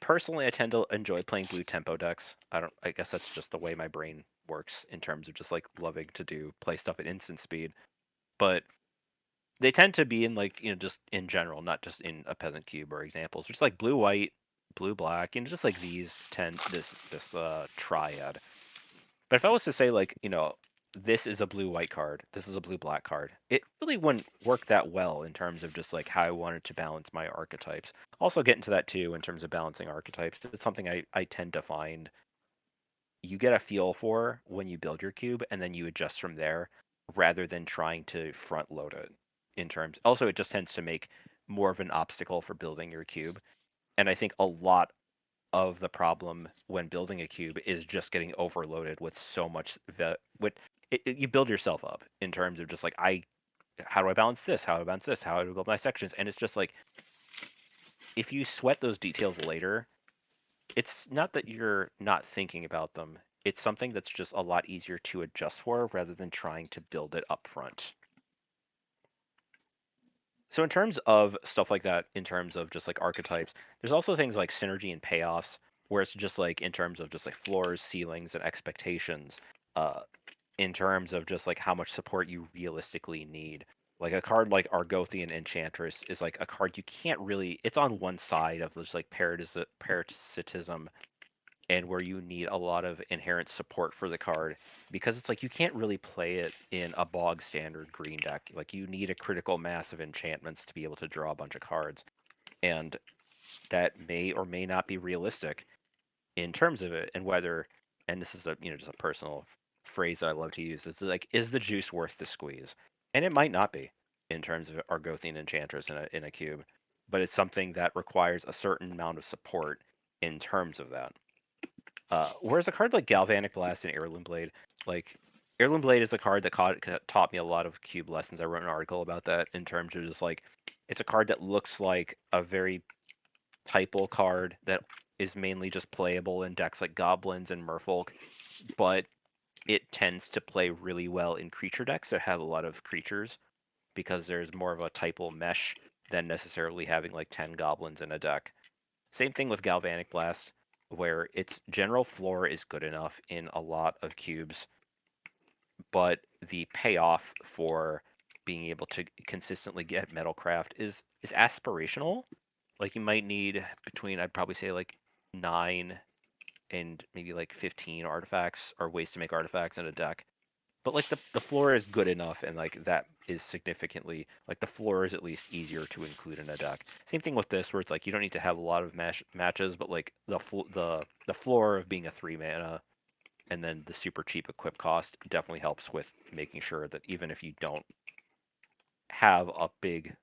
personally I tend to enjoy playing blue tempo decks. I guess that's just the way my brain works in terms of just like loving to play stuff at instant speed. But they tend to be in like, just in general, not just in a peasant cube or examples, just like blue white, blue black, just like these tend this triad. But if I was to say like, this is a blue white card, this is a blue black card, it really wouldn't work that well in terms of just like how I wanted to balance my archetypes. Also get into that too in terms of balancing archetypes. It's something I tend to find you get a feel for when you build your cube and then you adjust from there rather than trying to front load it in terms. Also, it just tends to make more of an obstacle for building your cube. And I think a lot of the problem when building a cube is just getting overloaded with so much you build yourself up in terms of just like how do I balance this? How do I balance this? How do I build my sections? And it's just like if you sweat those details later, it's not that you're not thinking about them. It's something that's just a lot easier to adjust for rather than trying to build it up front. So in terms of stuff like that, in terms of just like archetypes, there's also things like synergy and payoffs, where it's just like in terms of just like floors, ceilings, and expectations, uh, in terms of just like how much support you realistically need. Like a card like Argothian Enchantress is like a card you can't really. It's on one side of this like parasitism and where you need a lot of inherent support for the card because it's like you can't really play it in a bog standard green deck. Like you need a critical mass of enchantments to be able to draw a bunch of cards. And that may or may not be realistic in terms of it and whether and this is a just a personal phrase that I love to use. It's like is the juice worth the squeeze? And it might not be in terms of Argothian Enchantress in a cube, but it's something that requires a certain amount of support in terms of that. Whereas a card like Galvanic Blast and Heirloom Blade, like Heirloom Blade is a card that taught me a lot of cube lessons. I wrote an article about that in terms of just like it's a card that looks like a very typal card that is mainly just playable in decks like Goblins and Merfolk, but it tends to play really well in creature decks that have a lot of creatures because there's more of a typal mesh than necessarily having like 10 goblins in a deck. Same thing with Galvanic Blast, where its general floor is good enough in a lot of cubes, but the payoff for being able to consistently get Metalcraft is aspirational. Like you might need between I'd probably say like 9 and maybe like 15 artifacts or ways to make artifacts in a deck. But like the floor is good enough and like that is significantly like the floor is at least easier to include in a deck. Same thing with this where it's like you don't need to have a lot of matches, but like the floor of being a 3 mana and then the super cheap equip cost definitely helps with making sure that even if you don't have a big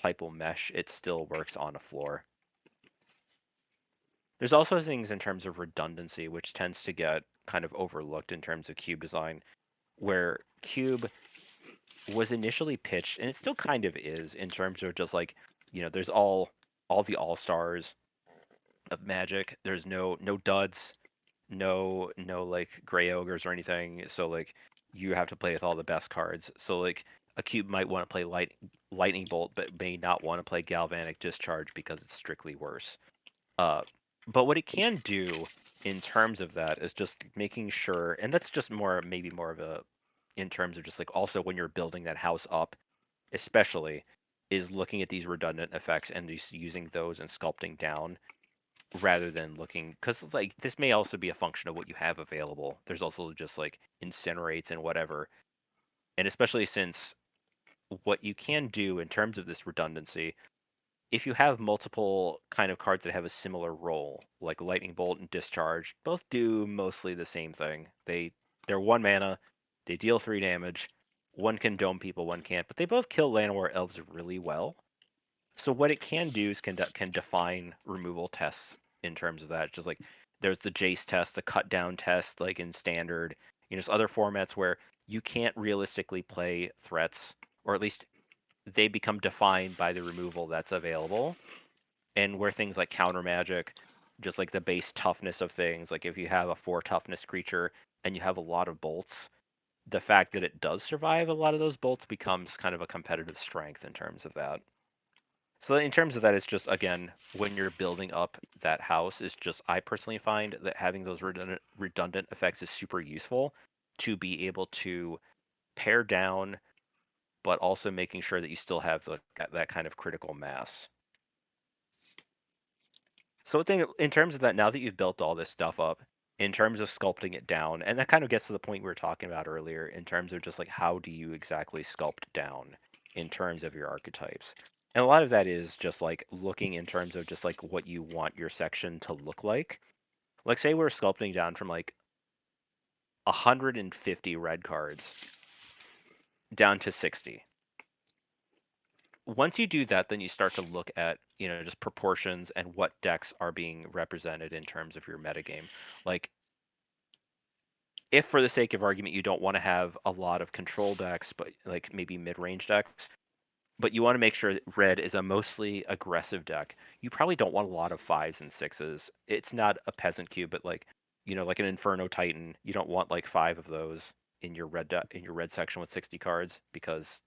typal mesh, it still works on a floor. There's also things in terms of redundancy, which tends to get kind of overlooked in terms of cube design, where cube was initially pitched, and it still kind of is in terms of just like, there's all the all stars of Magic. There's no duds, no like gray ogres or anything. So like you have to play with all the best cards. So like a cube might want to play lightning bolt, but may not want to play galvanic discharge because it's strictly worse. Uh, but what it can do in terms of that is just making sure, and that's just maybe more of a in terms of just like also when you're building that house up, especially, is looking at these redundant effects and just using those and sculpting down rather than looking, because like this may also be a function of what you have available. There's also just like incinerates and whatever, and especially since what you can do in terms of this redundancy, if you have multiple kind of cards that have a similar role, like lightning bolt and discharge, both do mostly the same thing. They're 1 mana, they deal 3 damage. One can dome people, one can't, but they both kill Llanowar elves really well. So what it can do is can define removal tests in terms of that. Just like there's the Jace test, the cut down test, like in standard. There's other formats where you can't realistically play threats, or at least they become defined by the removal that's available. And where things like counter magic, just like the base toughness of things, like if you have a 4 toughness creature and you have a lot of bolts, the fact that it does survive a lot of those bolts becomes kind of a competitive strength in terms of that. So in terms of that, it's just again when you're building up that house, it's just I personally find that having those redundant effects is super useful to be able to pare down, but also making sure that you still have that kind of critical mass. So I think in terms of that, now that you've built all this stuff up, in terms of sculpting it down, and that kind of gets to the point we were talking about earlier, in terms of just like how do you exactly sculpt down in terms of your archetypes. And a lot of that is just like looking in terms of just like what you want your section to look like. Like say we're sculpting down from like 150 red cards down to 60. Once you do that, then you start to look at, just proportions and what decks are being represented in terms of your metagame. Like if for the sake of argument you don't want to have a lot of control decks, but like maybe mid-range decks, but you want to make sure that red is a mostly aggressive deck, you probably don't want a lot of 5s and 6s. It's not a peasant cube, but like like an Inferno Titan, you don't want like 5 of those in your in your red section with 60 cards because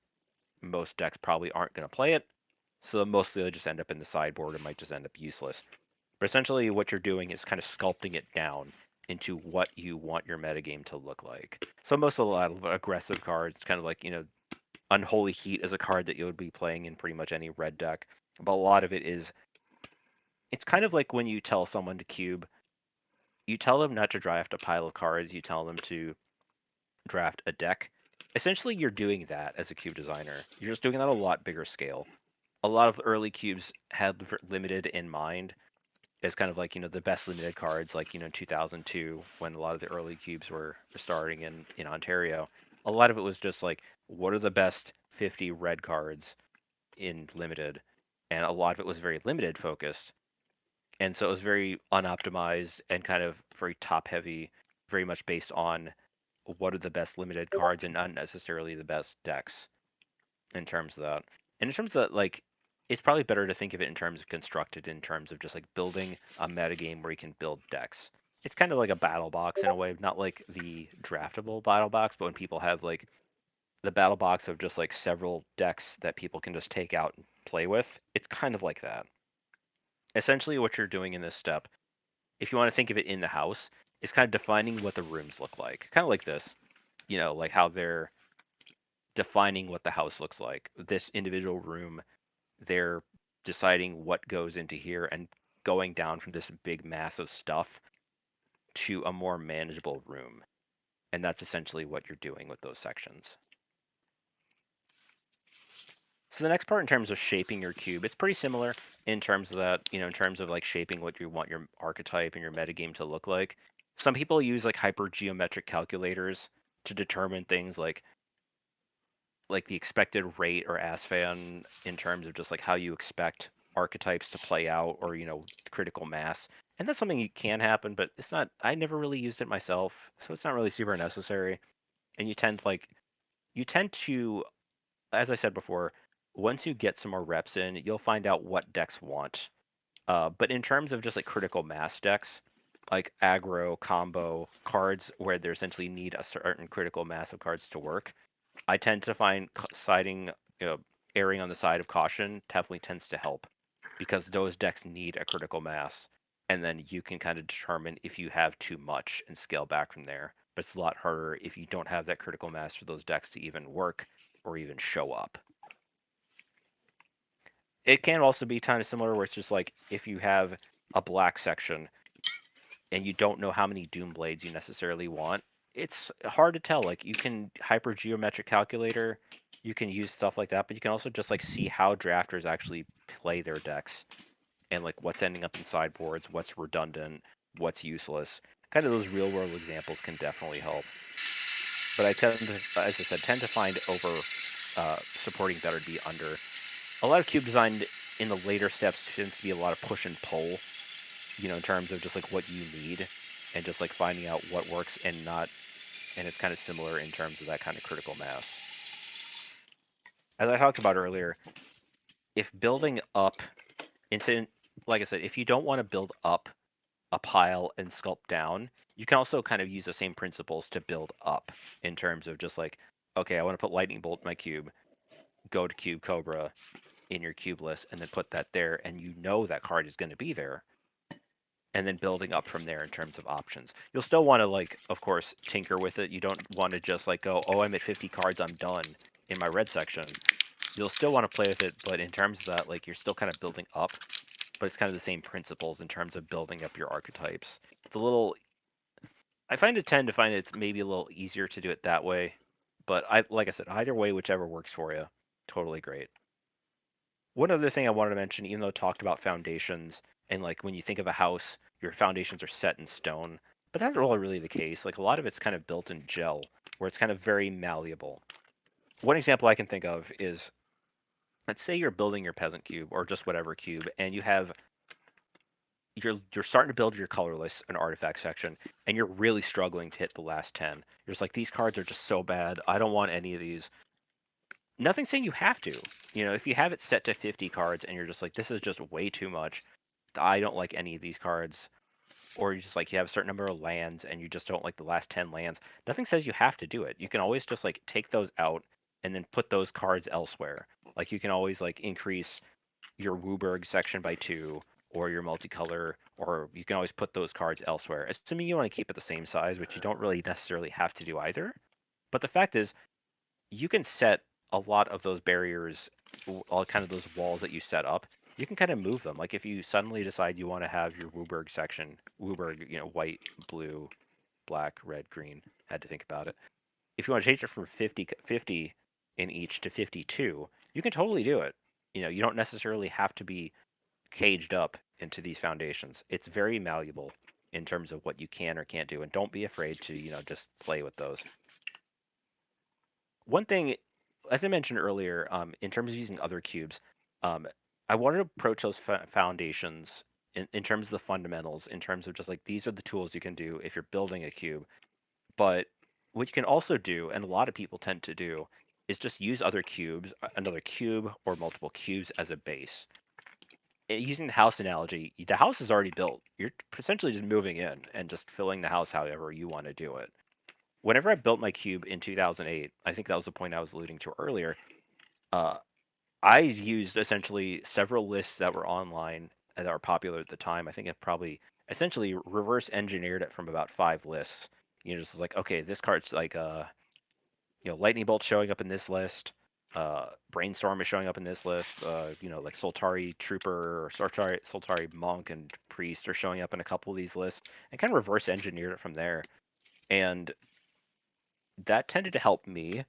most decks probably aren't going to play it. So mostly they'll just end up in the sideboard and might just end up useless. But essentially, what you're doing is kind of sculpting it down into what you want your metagame to look like. So most of a lot of aggressive cards, kind of like Unholy Heat is a card that you would be playing in pretty much any red deck. But a lot of it is, it's kind of like when you tell someone to cube, you tell them not to draft a pile of cards, you tell them to draft a deck. Essentially, you're doing that as a cube designer. You're just doing that on a lot bigger scale. A lot of early cubes had limited in mind as kind of like the best limited cards, like 2002 when a lot of the early cubes were starting in Ontario. A lot of it was just like what are the best 50 red cards in limited, and a lot of it was very limited focused, and so it was very unoptimized and kind of very top heavy, very much based on what are the best limited cards and not necessarily the best decks in terms of that. And in terms of like, it's probably better to think of it in terms of constructed, in terms of just like building a metagame where you can build decks. It's kind of like a battle box in a way, not like the draftable battle box, but when people have like the battle box of just like several decks that people can just take out and play with, it's kind of like that. Essentially, what you're doing in this step, if you want to think of it in the house, is kind of defining what the rooms look like. Kind of like this, like how they're defining what the house looks like. This individual room, they're deciding what goes into here and going down from this big mass of stuff to a more manageable room. And that's essentially what you're doing with those sections. So the next part in terms of shaping your cube, it's pretty similar in terms of that, in terms of like shaping what you want your archetype and your metagame to look like. Some people use like hypergeometric calculators to determine things like the expected rate or ASFAN in terms of just like how you expect archetypes to play out or critical mass. And that's something you can happen, but it's not. I never really used it myself, so it's not really super necessary. And you tend to, as I said before, once you get some more reps in, you'll find out what decks want. But in terms of just like critical mass decks, like aggro, combo cards, where they essentially need a certain critical mass of cards to work, I tend to find siding, you know, erring on the side of caution definitely tends to help because those decks need a critical mass, and then you can kind of determine if you have too much and scale back from there. But it's a lot harder if you don't have that critical mass for those decks to even work or even show up. It can also be kind of similar where it's just like if you have a black section and you don't know how many Doom Blades you necessarily want, it's hard to tell. Like you can hyper geometric calculator, you can use stuff like that, but you can also just like see how drafters actually play their decks and like what's ending up in sideboards, what's redundant, what's useless. Kind of those real world examples can definitely help. But I tend to, as I said, tend to find over supporting better to be under. A lot of cube design in the later steps tends to be a lot of push and pull, in terms of just like what you need and just like finding out what works and not. And it's kind of similar in terms of that kind of critical mass. As I talked about earlier, if building up, instead, like I said, if you don't want to build up a pile and sculpt down, you can also kind of use the same principles to build up in terms of just like, okay, I want to put lightning bolt in my cube, go to Cube Cobra in your cube list, and then put that there, and you know that card is going to be there, and then building up from there in terms of options. You'll still want to like, of course, tinker with it. You don't want to just like go, oh, I'm at 50 cards, I'm done in my red section. You'll still want to play with it, but in terms of that, like you're still kind of building up, but it's kind of the same principles in terms of building up your archetypes. It's a little, I tend to find it's maybe a little easier to do it that way, but like I said, either way, whichever works for you, totally great. One other thing I wanted to mention, even though I talked about foundations and like when you think of a house, your foundations are set in stone, but that's not really the case. Like a lot of it's kind of built in gel, where it's kind of very malleable. One example I can think of is, let's say you're building your peasant cube or just whatever cube, and you're starting to build your colorless and artifact section, and you're really struggling to hit the last 10. You're just like, these cards are just so bad. I don't want any of these. Nothing saying you have to. If you have it set to 50 cards and you're just like, this is just way too much. I don't like any of these cards. Or you just like you have a certain number of lands and you just don't like the last 10 lands. Nothing says you have to do it. You can always just like take those out and then put those cards elsewhere. Like you can always like increase your Wooburg section by 2 or your multicolor, or you can always put those cards elsewhere. Assuming you want to keep it the same size, which you don't really necessarily have to do either. But the fact is, you can set a lot of those barriers, all kind of those walls that you set up. You can kind of move them. Like if you suddenly decide you want to have your Wooburg section, Wooburg, white, blue, black, red, green. Had to think about it. If you want to change it from 50 in each to 52, you can totally do it. You don't necessarily have to be caged up into these foundations. It's very malleable in terms of what you can or can't do, and don't be afraid to, just play with those. One thing, as I mentioned earlier, in terms of using other cubes, um, I wanted to approach those foundations in terms of the fundamentals, in terms of just like these are the tools you can do if you're building a cube. But what you can also do, and a lot of people tend to do, is just use other cubes, another cube or multiple cubes as a base. Using the house analogy, the house is already built. You're essentially just moving in and just filling the house however you want to do it. Whenever I built my cube in 2008, I think that was the point I was alluding to earlier. Uh, I used essentially several lists that were online that were popular at the time. I think it probably essentially reverse engineered it from about 5 lists. Just like, okay, this card's like lightning bolt showing up in this list. Brainstorm is showing up in this list. Like Soltari Trooper or Soltari Monk and Priest are showing up in a couple of these lists, and kind of reverse engineered it from there. And that tended to help me.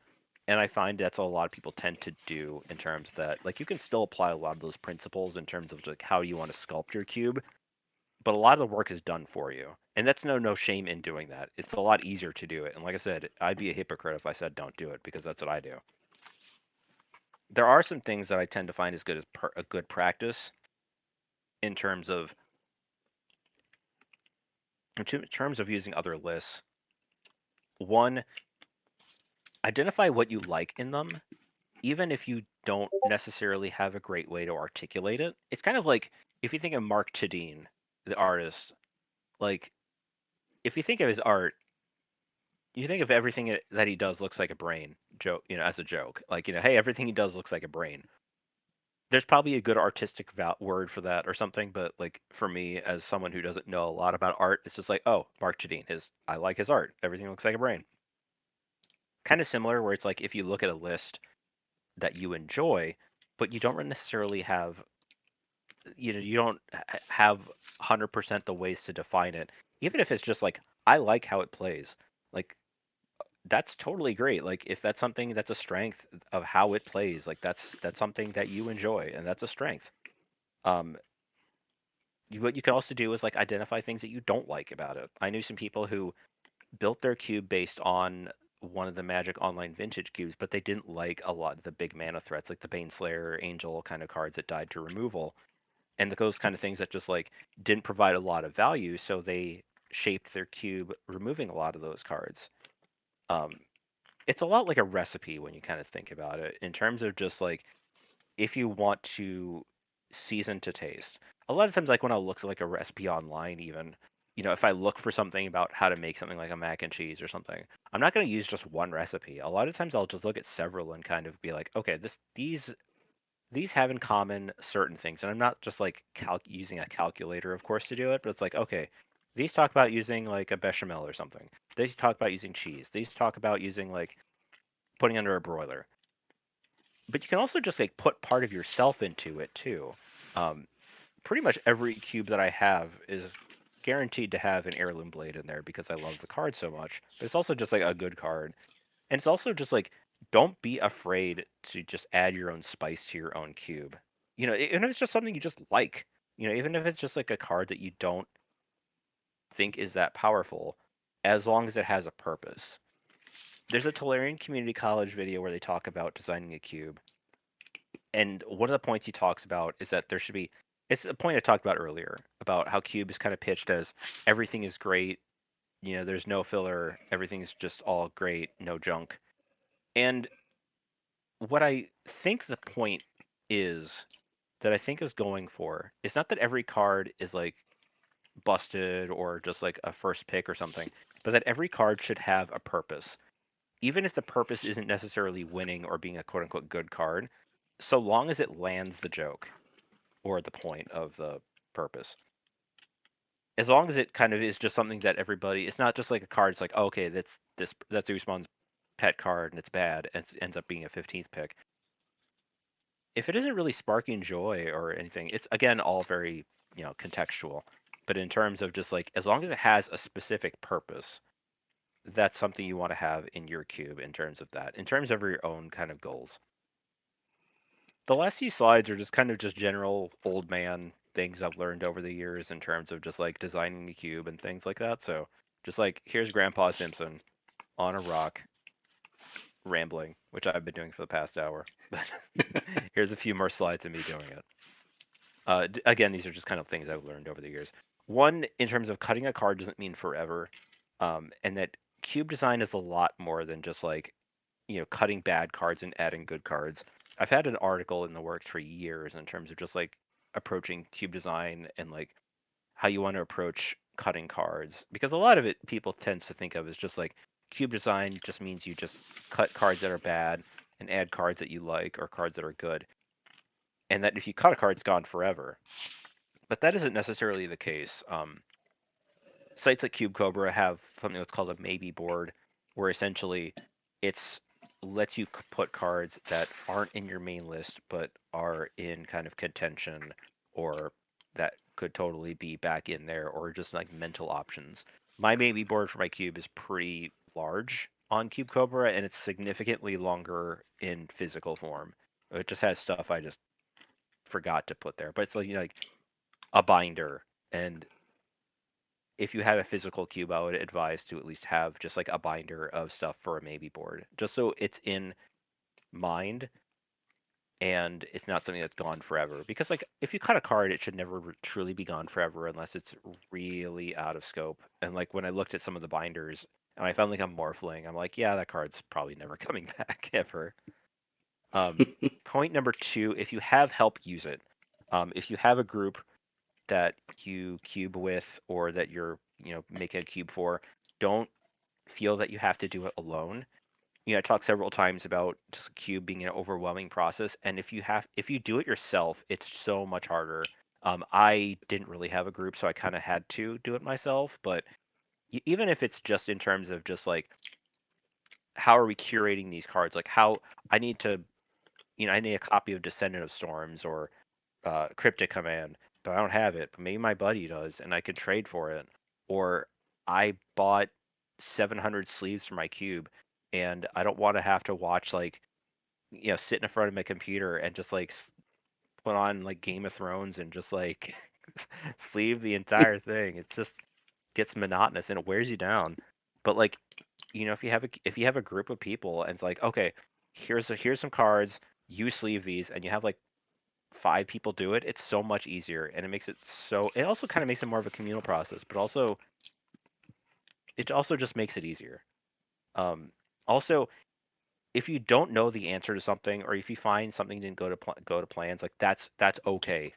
And I find that's what a lot of people tend to do in terms that, like, you can still apply a lot of those principles in terms of like how you want to sculpt your cube, but a lot of the work is done for you. And that's no shame in doing that. It's a lot easier to do it. And like I said, I'd be a hypocrite if I said don't do it because that's what I do. There are some things that I tend to find as good as a good practice in terms of In terms of using other lists, one, identify what you like in them, even if you don't necessarily have a great way to articulate it. It's kind of like if you think of Mark Tadine, the artist, like if you think of his art, you think of everything that he does looks like a brain joke, as a joke. Like, hey, everything he does looks like a brain. There's probably a good artistic word for that or something, but like for me, as someone who doesn't know a lot about art, it's just like, oh, Mark Tadine, I like his art. Everything looks like a brain. Kind of similar, where it's like if you look at a list that you enjoy, but you don't necessarily have, you don't have 100% the ways to define it. Even if it's just like, I like how it plays. Like that's totally great. Like if that's something that's a strength of how it plays, like that's something that you enjoy and that's a strength. Um, what you can also do is like identify things that you don't like about it. I knew some people who built their cube based on one of the Magic Online vintage cubes, but they didn't like a lot of the big mana threats, like the Baneslayer, Angel kind of cards that died to removal, and those kind of things that just like didn't provide a lot of value. So they shaped their cube removing a lot of those cards. Um, it's a lot like a recipe when you kind of think about it in terms of just like if you want to season to taste. A lot of times, like when I look at like a recipe online, even if I look for something about how to make something like a mac and cheese or something, I'm not going to use just one recipe. A lot of times, I'll just look at several and kind of be like, okay, these have in common certain things, and I'm not just like using a calculator, of course, to do it, but it's like, okay, these talk about using like a bechamel or something. These talk about using cheese. These talk about using like putting under a broiler, but you can also just like put part of yourself into it too. Um, Pretty much every cube that I have is guaranteed to have an heirloom blade in there because I love the card so much. But it's also just like a good card, and it's also just like don't be afraid to just add your own spice to your own cube. Even if it's just something you just like. Even if it's just like a card that you don't think is that powerful, as long as it has a purpose. There's a Tolarian Community College video where they talk about designing a cube, and one of the points he talks about is that there should be it's a point I talked about earlier about how Cube is kind of pitched as everything is great, there's no filler, everything's just all great, no junk. And what I think the point is that I think is going for is not that every card is like busted or just like a first pick or something, but that every card should have a purpose. Even if the purpose isn't necessarily winning or being a quote unquote good card, so long as it lands the joke or the point of the purpose. As long as it kind of is just something that everybody, it's not just like a card. It's like, oh, okay, that's Usman's pet card and it's bad and it ends up being a 15th pick. If it isn't really sparking joy or anything, it's again all very contextual. But in terms of just like as long as it has a specific purpose, that's something you want to have in your cube in terms of that, in terms of your own kind of goals. The last few slides are just kind of just general old man things I've learned over the years in terms of just like designing the cube and things like that. So just like here's Grandpa Simpson on a rock rambling, which I've been doing for the past hour. But here's a few more slides of me doing it. Again, these are just kind of things I've learned over the years. One, in terms of cutting a card doesn't mean forever, and that cube design is a lot more than just like cutting bad cards and adding good cards. I've had an article in the works for years in terms of just like approaching cube design and like how you want to approach cutting cards because a lot of it people tend to think of as just like cube design just means you just cut cards that are bad and add cards that you like or cards that are good, and that if you cut a card it's gone forever, but that isn't necessarily the case. Sites like Cube Cobra have something that's called a maybe board, where essentially it's lets you put cards that aren't in your main list but are in kind of contention or that could totally be back in there or just like mental options. My maybe board for my cube is pretty large on Cube Cobra and it's significantly longer in physical form. It just has stuff I just forgot to put there, but it's like a binder, and if you have a physical cube, I would advise to at least have just like a binder of stuff for a maybe board, just so it's in mind and it's not something that's gone forever. Because like if you cut a card, it should never truly be gone forever unless it's really out of scope. And like when I looked at some of the binders and I found like a Morphling, I'm like, yeah, that card's probably never coming back ever. Point number two, if you have help, use it. If you have a group that you cube with or that you're, making a cube for, don't feel that you have to do it alone. I talked several times about just cube being an overwhelming process, and if you do it yourself, it's so much harder. I didn't really have a group, so I kind of had to do it myself. But even if it's just in terms of just like how are we curating these cards, like how I need to, I need a copy of Descendant of Storms or Cryptic Command, but I don't have it. But maybe my buddy does, and I can trade for it. Or I bought 700 sleeves for my cube, and I don't want to have to watch like sit in front of my computer and just like put on like Game of Thrones and just like sleeve the entire thing. It just gets monotonous and it wears you down. But like, if you have a group of people and it's like, okay, here's some cards, you sleeve these, and you have like 5 people do it, it's so much easier and it also kind of makes it more of a communal process, but also it also just makes it easier. Um, Also, if you don't know the answer to something, or if you find something didn't go to plans, like that's okay.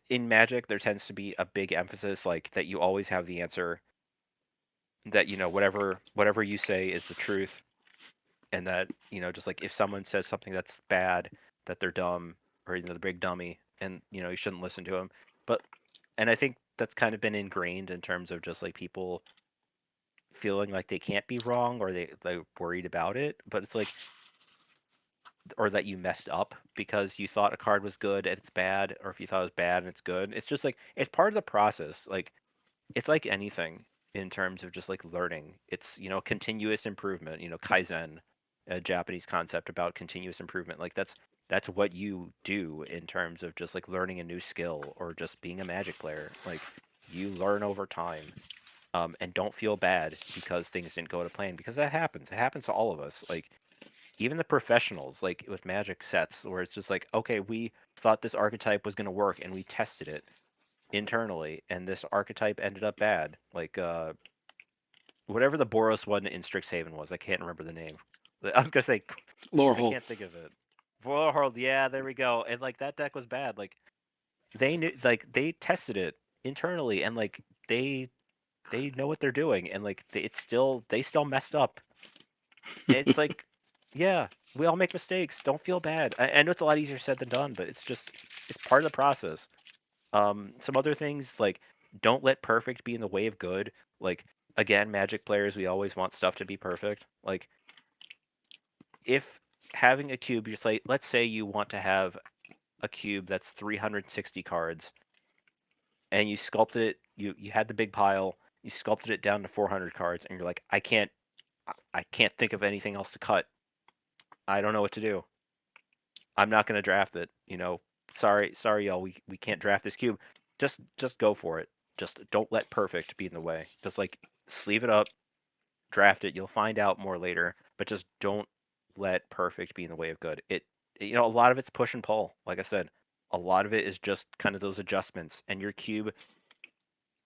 In Magic there tends to be a big emphasis like that you always have the answer, that whatever you say is the truth, and that just like if someone says something that's bad, that they're dumb, or the big dummy, and you shouldn't listen to them. But and I think that's kind of been ingrained in terms of just like people feeling like they can't be wrong, or they're worried about it. But it's like, or that you messed up because you thought a card was good and it's bad, or if you thought it was bad and it's good. It's just like it's part of the process. Like it's like anything in terms of just like learning. It's continuous improvement. Kaizen, a Japanese concept about continuous improvement. Like that's what you do in terms of just like learning a new skill or just being a Magic player. Like you learn over time. And don't feel bad because things didn't go to plan, because that happens. It happens to all of us. Like even the professionals, like with Magic sets, where it's just like, okay, we thought this archetype was going to work and we tested it internally, and this archetype ended up bad. Like whatever the Boros one in Strixhaven was, I can't remember the name. I was gonna say, I Lorehold. can't think of it. Warhold, yeah, there we go. And like that deck was bad. Like they knew, like they tested it internally, and like they know what they're doing, and like they still messed up. It's like, yeah, we all make mistakes. Don't feel bad. I know it's a lot easier said than done, but it's part of the process. Some other things like don't let perfect be in the way of good. Like again, Magic players, we always want stuff to be perfect. Like if having a cube, just like let's say you want to have a cube that's 360 cards, and you sculpted it, you had the big pile, you sculpted it down to 400 cards, and you're like, I can't think of anything else to cut. I don't know what to do. I'm not going to draft it. Sorry, y'all. We can't draft this cube. Just go for it. Just don't let perfect be in the way. Just like sleeve it up, draft it. You'll find out more later, but just don't let perfect be in the way of good. A lot of it's push and pull. Like I said, a lot of it is just kind of those adjustments, and your cube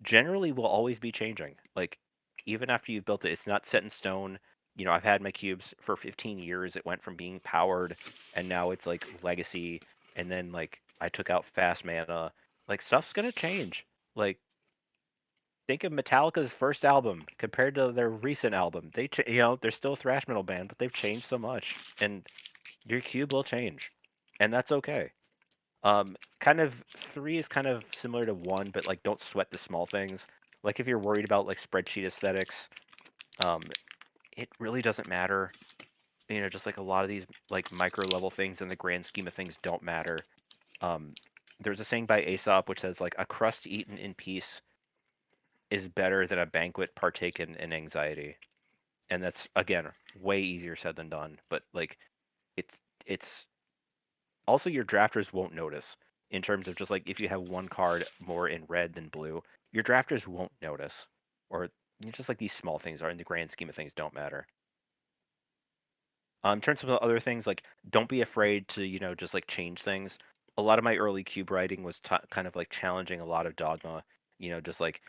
generally will always be changing. Like even after you've built it, it's not set in stone. I've had my cubes for 15 years. It went from being powered and now it's like legacy, and then like I took out fast mana. Like stuff's gonna change. Like think of Metallica's first album compared to their recent album. They're still a thrash metal band, but they've changed so much, and your cube will change, and that's okay. Kind of three is kind of similar to one, but like don't sweat the small things. Like if you're worried about like spreadsheet aesthetics, um, it really doesn't matter. Just like a lot of these like micro level things in the grand scheme of things don't matter. Um, there's a saying by Aesop which says like a crust eaten in peace is better than a banquet partaken in anxiety, and that's again way easier said than done. But like it's it's also your drafters won't notice in terms of just like if you have one card more in red than blue, your drafters won't notice. Or just like these small things are in the grand scheme of things don't matter. In terms of other things, like don't be afraid to, just like change things. A lot of my early cube writing was kind of like challenging a lot of dogma, just like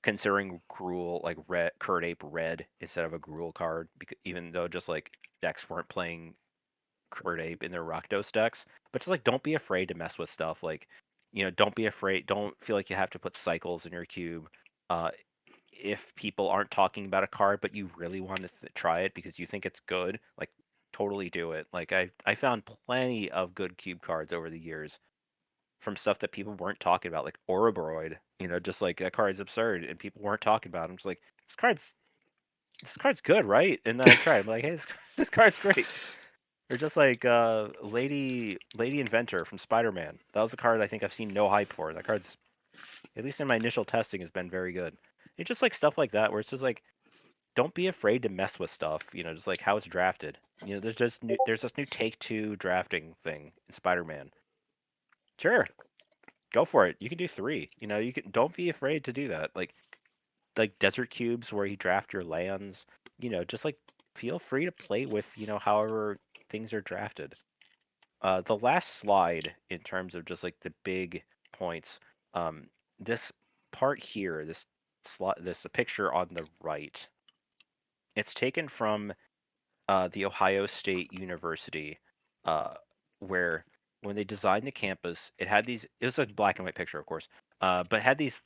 considering Gruul like red Curd Ape red instead of a Gruul card, because even though just like decks weren't playing Curd Ape in their Rakdos decks, but just like don't be afraid to mess with stuff. Like, don't be afraid. Don't feel like you have to put cycles in your cube. Uh, if people aren't talking about a card, but you really want to try it because you think it's good, like totally do it. Like I found plenty of good cube cards over the years from stuff that people weren't talking about, like Ouroboros. Just like that card's absurd and people weren't talking about. It. I'm just like this card's good, right? And then I tried. I'm like, hey, this card's great. Or just like Lady Inventor from Spider-Man. That was a card I think I've seen no hype for. That card's, at least in my initial testing, has been very good. It's just like stuff like that where it's just like don't be afraid to mess with stuff. Just like how it's drafted. There's this new Take Two drafting thing in Spider-Man. Sure, go for it. You can do three. You can don't be afraid to do that. Like desert cubes where you draft your lands. Just like feel free to play with however things are drafted. The last slide in terms of just like the big points. This part here, this picture on the right, it's taken from the Ohio State University, uh, where when they designed the campus, it had these. It was a black and white picture, of course, but it had these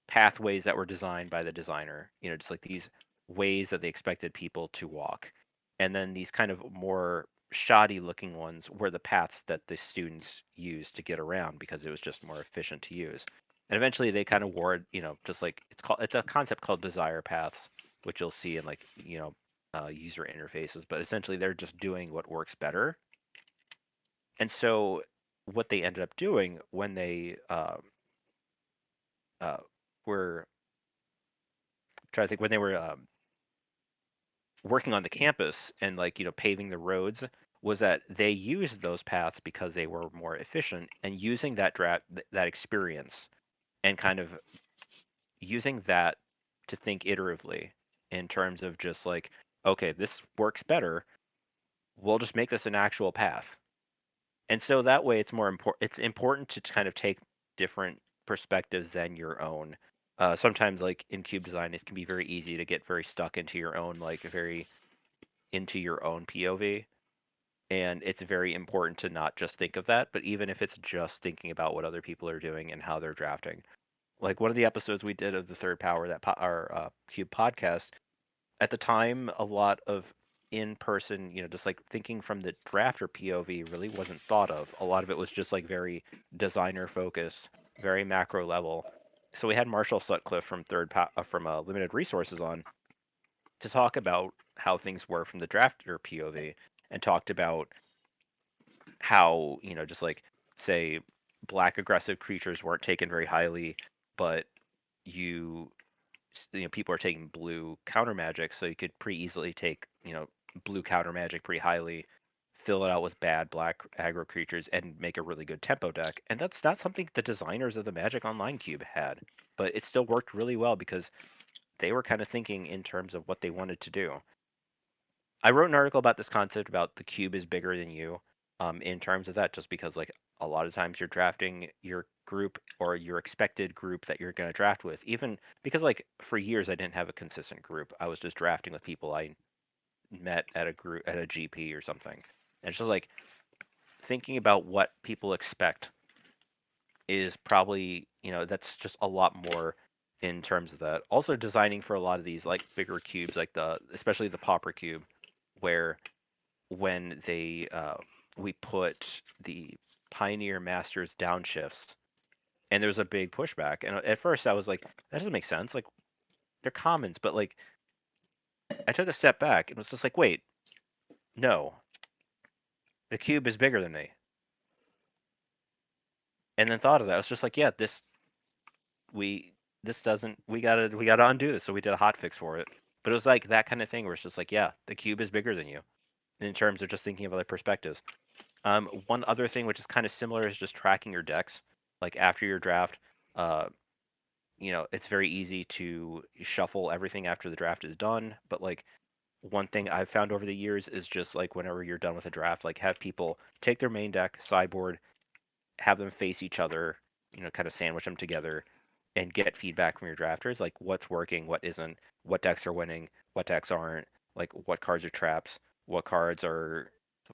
pathways that were designed by the designer. Just like these ways that they expected people to walk, and then these kind of more shoddy looking ones were the paths that the students used to get around because it was just more efficient to use. And eventually they kind of wore, just like it's a concept called desire paths, which you'll see in like, user interfaces, but essentially they're just doing what works better. And so what they ended up doing when they uh, were trying to think when they were working on the campus and like paving the roads was that they used those paths because they were more efficient and using that experience and kind of using that to think iteratively in terms of just like, okay, this works better, we'll just make this an actual path. And so that way it's important to kind of take different perspectives than your own. Sometimes like in cube design it can be very easy to get very stuck into your own like very into your own POV. And it's very important to not just think of that, but even if it's just thinking about what other people are doing and how they're drafting. Like one of the episodes we did of the Third Power, our Cube podcast, at the time, a lot of in person, just like thinking from the drafter POV really wasn't thought of. A lot of it was just like very designer focused, very macro level. So we had Marshall Sutcliffe from from Limited Resources on to talk about how things were from the drafter POV and talked about how, just like say black aggressive creatures weren't taken very highly, but you people are taking blue counter magic, so you could pretty easily take, blue counter magic pretty highly, fill it out with bad black aggro creatures and make a really good tempo deck. And that's not something the designers of the Magic Online cube had, but it still worked really well because they were kind of thinking in terms of what they wanted to do. I wrote an article about this concept about the cube is bigger than you, in terms of that, just because like a lot of times you're drafting your group or your expected group that you're going to draft with, even because like for years I didn't have a consistent group. I was just drafting with people I met at a GP or something. And it's just like thinking about what people expect is probably, that's just a lot more in terms of that. Also designing for a lot of these like bigger cubes, like especially the Pauper cube, where when we put the Pioneer Masters downshifts, and there's a big pushback. And at first I was like, that doesn't make sense. Like they're commons, but like I took a step back and was just like, wait, no, the cube is bigger than me. And then thought of that. I was just like, yeah, we this doesn't we gotta undo this. So we did a hot fix for it. But it was like that kind of thing where it's just like, yeah, the cube is bigger than you in terms of just thinking of other perspectives. One other thing which is kind of similar is just tracking your decks. Like after your draft, uh, it's very easy to shuffle everything after the draft is done. But like one thing I've found over the years is just like whenever you're done with a draft, like have people take their main deck, sideboard, have them face each other, kind of sandwich them together and get feedback from your drafters, like what's working, what isn't, what decks are winning, what decks aren't, like what cards are traps, what cards are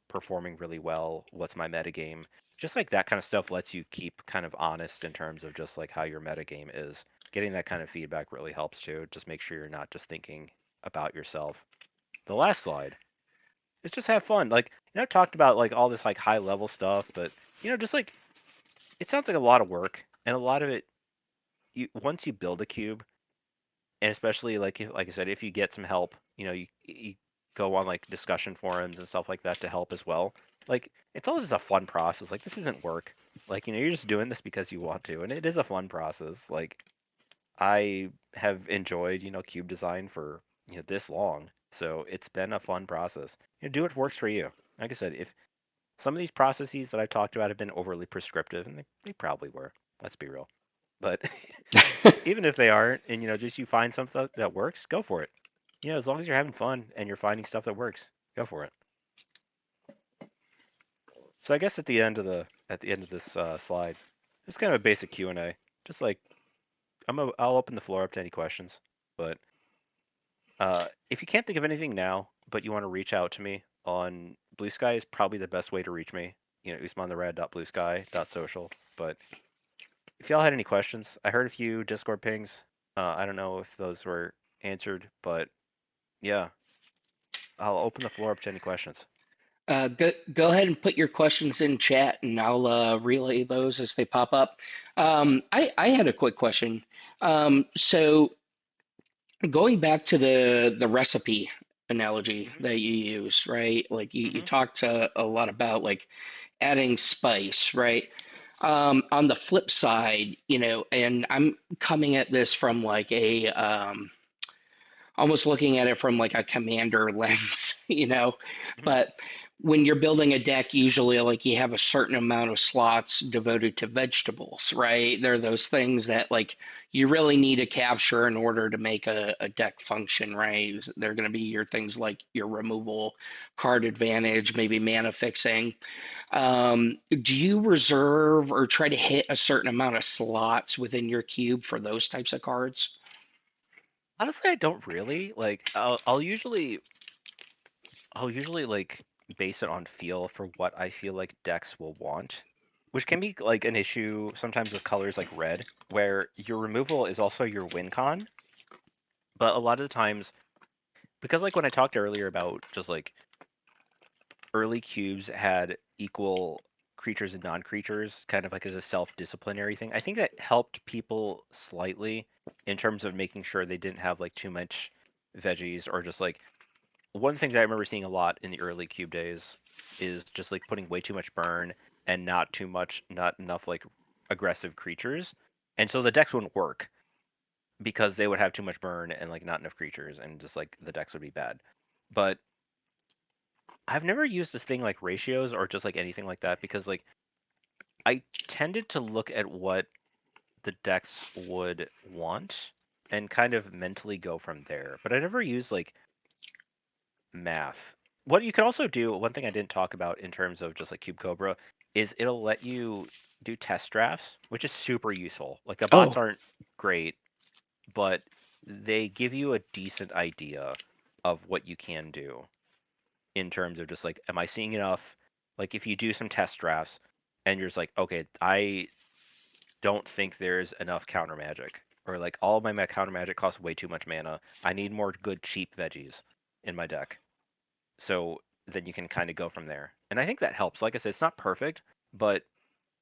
performing really well, what's my metagame. Just like that kind of stuff lets you keep kind of honest in terms of just like how your metagame is. Getting that kind of feedback really helps too. Just make sure you're not just thinking about yourself. The last slide is just have fun. Like, I've talked about like all this like high level stuff, but just like it sounds like a lot of work, and a lot of it, once you build a cube, and especially like like I said, if you get some help, you go on like discussion forums and stuff like that to help as well. Like it's all just a fun process. Like this isn't work. Like you're just doing this because you want to, and it is a fun process. Like I have enjoyed cube design for this long, so it's been a fun process. Do what works for you. Like I said, if some of these processes that I've talked about have been overly prescriptive, and they probably were. Let's be real. But even if they aren't, and just you find something that works, go for it. As long as you're having fun and you're finding stuff that works, go for it. So I guess at the end of this slide, it's kind of a basic Q&A. Just like I'll open the floor up to any questions. But if you can't think of anything now, but you want to reach out to me on Blue Sky is probably the best way to reach me. usmanthered.bluesky.social. But if y'all had any questions, I heard a few Discord pings. I don't know if those were answered, but yeah, I'll open the floor up to any questions. Go ahead and put your questions in chat, and I'll relay those as they pop up. I had a quick question. So going back to the recipe analogy Hmm. that you use, right? Like you Hmm. talked a lot about like adding spice, right? On the flip side, and I'm coming at this from like a almost looking at it from like a commander lens, Hmm. but when you're building a deck, usually like you have a certain amount of slots devoted to vegetables, right? They're those things that like you really need to capture in order to make a deck function, right? They're going to be your things like your removal, card advantage, maybe mana fixing. Do you reserve or try to hit a certain amount of slots within your cube for those types of cards? Honestly, I don't really like. I'll usually like base it on feel for what I feel like decks will want, which can be like an issue sometimes with colors like red, where your removal is also your win con. But a lot of the times, because like when I talked earlier about just like early cubes had equal creatures and non-creatures, kind of like as a self-disciplinary thing. I think that helped people slightly in terms of making sure they didn't have like too much veggies or just like one of the things I remember seeing a lot in the early cube days is just like putting way too much burn and not enough like aggressive creatures. And so the decks wouldn't work because they would have too much burn and like not enough creatures and just like the decks would be bad. But I've never used this thing like ratios or just like anything like that because like I tended to look at what the decks would want and kind of mentally go from there. But I never used like math. What you can also do, one thing I didn't talk about in terms of just like Cube Cobra, is it'll let you do test drafts, which is super useful. Like the bots Oh, aren't great, but they give you a decent idea of what you can do in terms of just like, am I seeing enough? Like if you do some test drafts and you're just like, okay, I don't think there's enough counter magic, or like all of my counter magic costs way too much mana. I need more good cheap veggies in my deck. So then you can kind of go from there. And I think that helps. Like I said, it's not perfect, but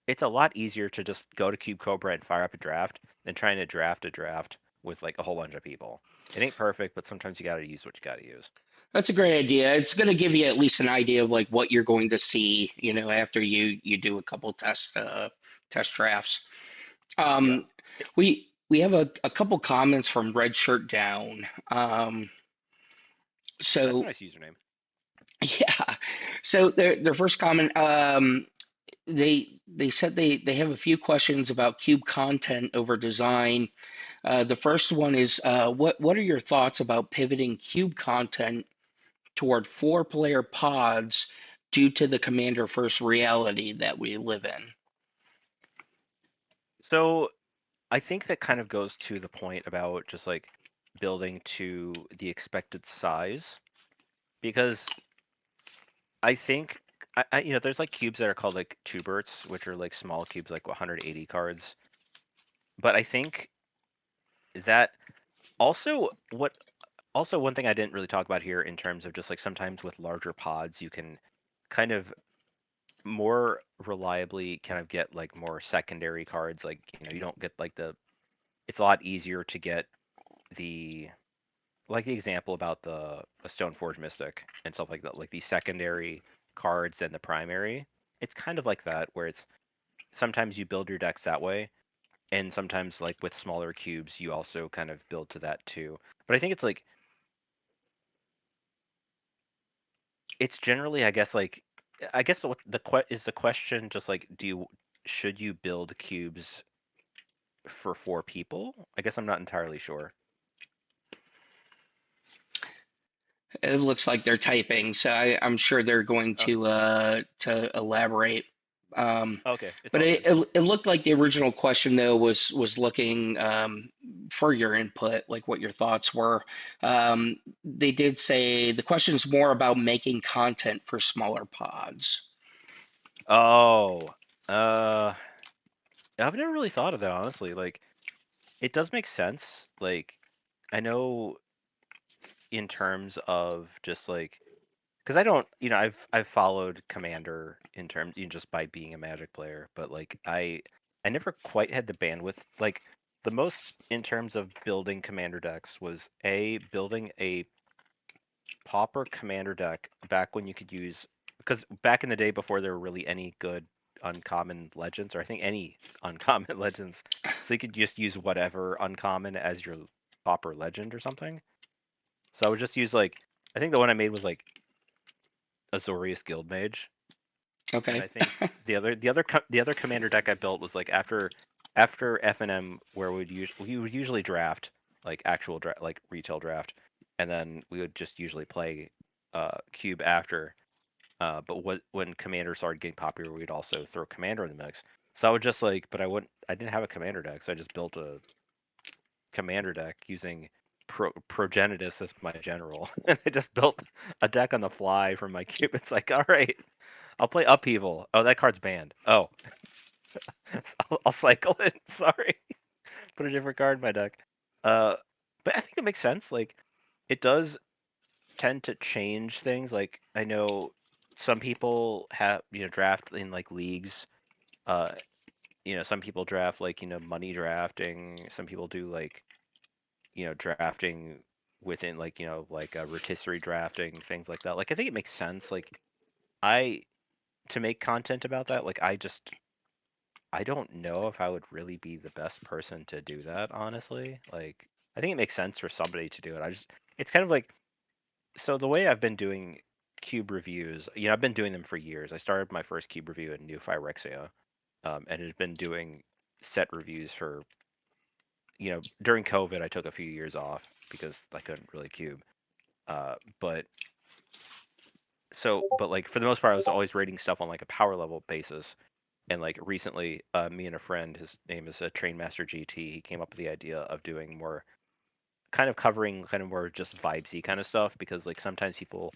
it's a lot easier to just go to Cube Cobra and fire up a draft than trying to draft a draft with like a whole bunch of people. It ain't perfect, but sometimes you got to use what you got to use. that's a great idea. It's going to give you at least an idea of like what you're going to see, after you do a couple test drafts. Yeah. Um, we have a couple comments from Red Shirt Down. That's a So nice username. yeah, so their first comment, they said they have a few questions about cube content over design. The first one is what are your thoughts about pivoting cube content toward four-player pods due to the commander first reality that we live in? So I think that kind of goes to the point about just like building to the expected size because I think there's like cubes that are called like tuberts, which are like small cubes, like 180 cards. But I think that also what also one thing I didn't really talk about here in terms of just like sometimes with larger pods you can kind of more reliably kind of get like more secondary cards. Like you don't get like the it's a lot easier to get the like the example about the a Stoneforge Mystic and stuff like that, like the secondary cards and the primary. It's kind of like that, where it's sometimes you build your decks that way, and sometimes like with smaller cubes, you also kind of build to that too. But I think it's like it's generally, I guess, like I guess what is the question just like do you should you build cubes for four people? I guess I'm not entirely sure. It looks like they're typing, so I'm sure they're going Oh, to elaborate. Um, okay, it's but all it, good. it it looked like the original question though was looking for your input, like what your thoughts were. They did say the question is more about making content for smaller pods. Oh, uh, I've never really thought of that honestly. Like, it does make sense. Like, I know in terms of just like, because I don't, I've followed Commander in terms, just by being a Magic player, but like I never quite had the bandwidth. Like, the most in terms of building Commander decks was building a Pauper Commander deck back when you could use, because back in the day before there were really any good uncommon legends, or I think any uncommon legends, so you could just use whatever uncommon as your Pauper legend or something. So I would just use like, I think the one I made was like Azorius Guildmage, and Okay. I think the other commander deck I built was like after FNM, where we would usually draft like actual like retail draft, and then we would just usually play cube after. But when commander started getting popular, we'd also throw commander in the mix. So I would just like, but I didn't have a commander deck, so I just built a commander deck using Progenitus as my general, and I just built a deck on the fly from my cube. It's like, all right, I'll play Upheaval. Oh, that card's banned. Oh, I'll cycle it. Sorry, put a different card in my deck. Uh, but I think it makes sense. Like, it does tend to change things. Like, I know some people have draft in like leagues. Uh, some people draft like money drafting. Some people do like drafting within like like rotisserie drafting, things like that. Like, I think it makes sense. Like, I to make content about that. Like, I don't know if I would really be the best person to do that, honestly. Like, I think it makes sense for somebody to do it. It's kind of like, so the way I've been doing cube reviews, I've been doing them for years. I started my first cube review in New Phyrexia, and have been doing set reviews for, during COVID, I took a few years off because I couldn't really cube. But but like for the most part, I was always rating stuff on like a power level basis. And like recently, me and a friend, his name is Train Master GT, he came up with the idea of doing more, kind of covering kind of more just vibesy kind of stuff, because like sometimes people,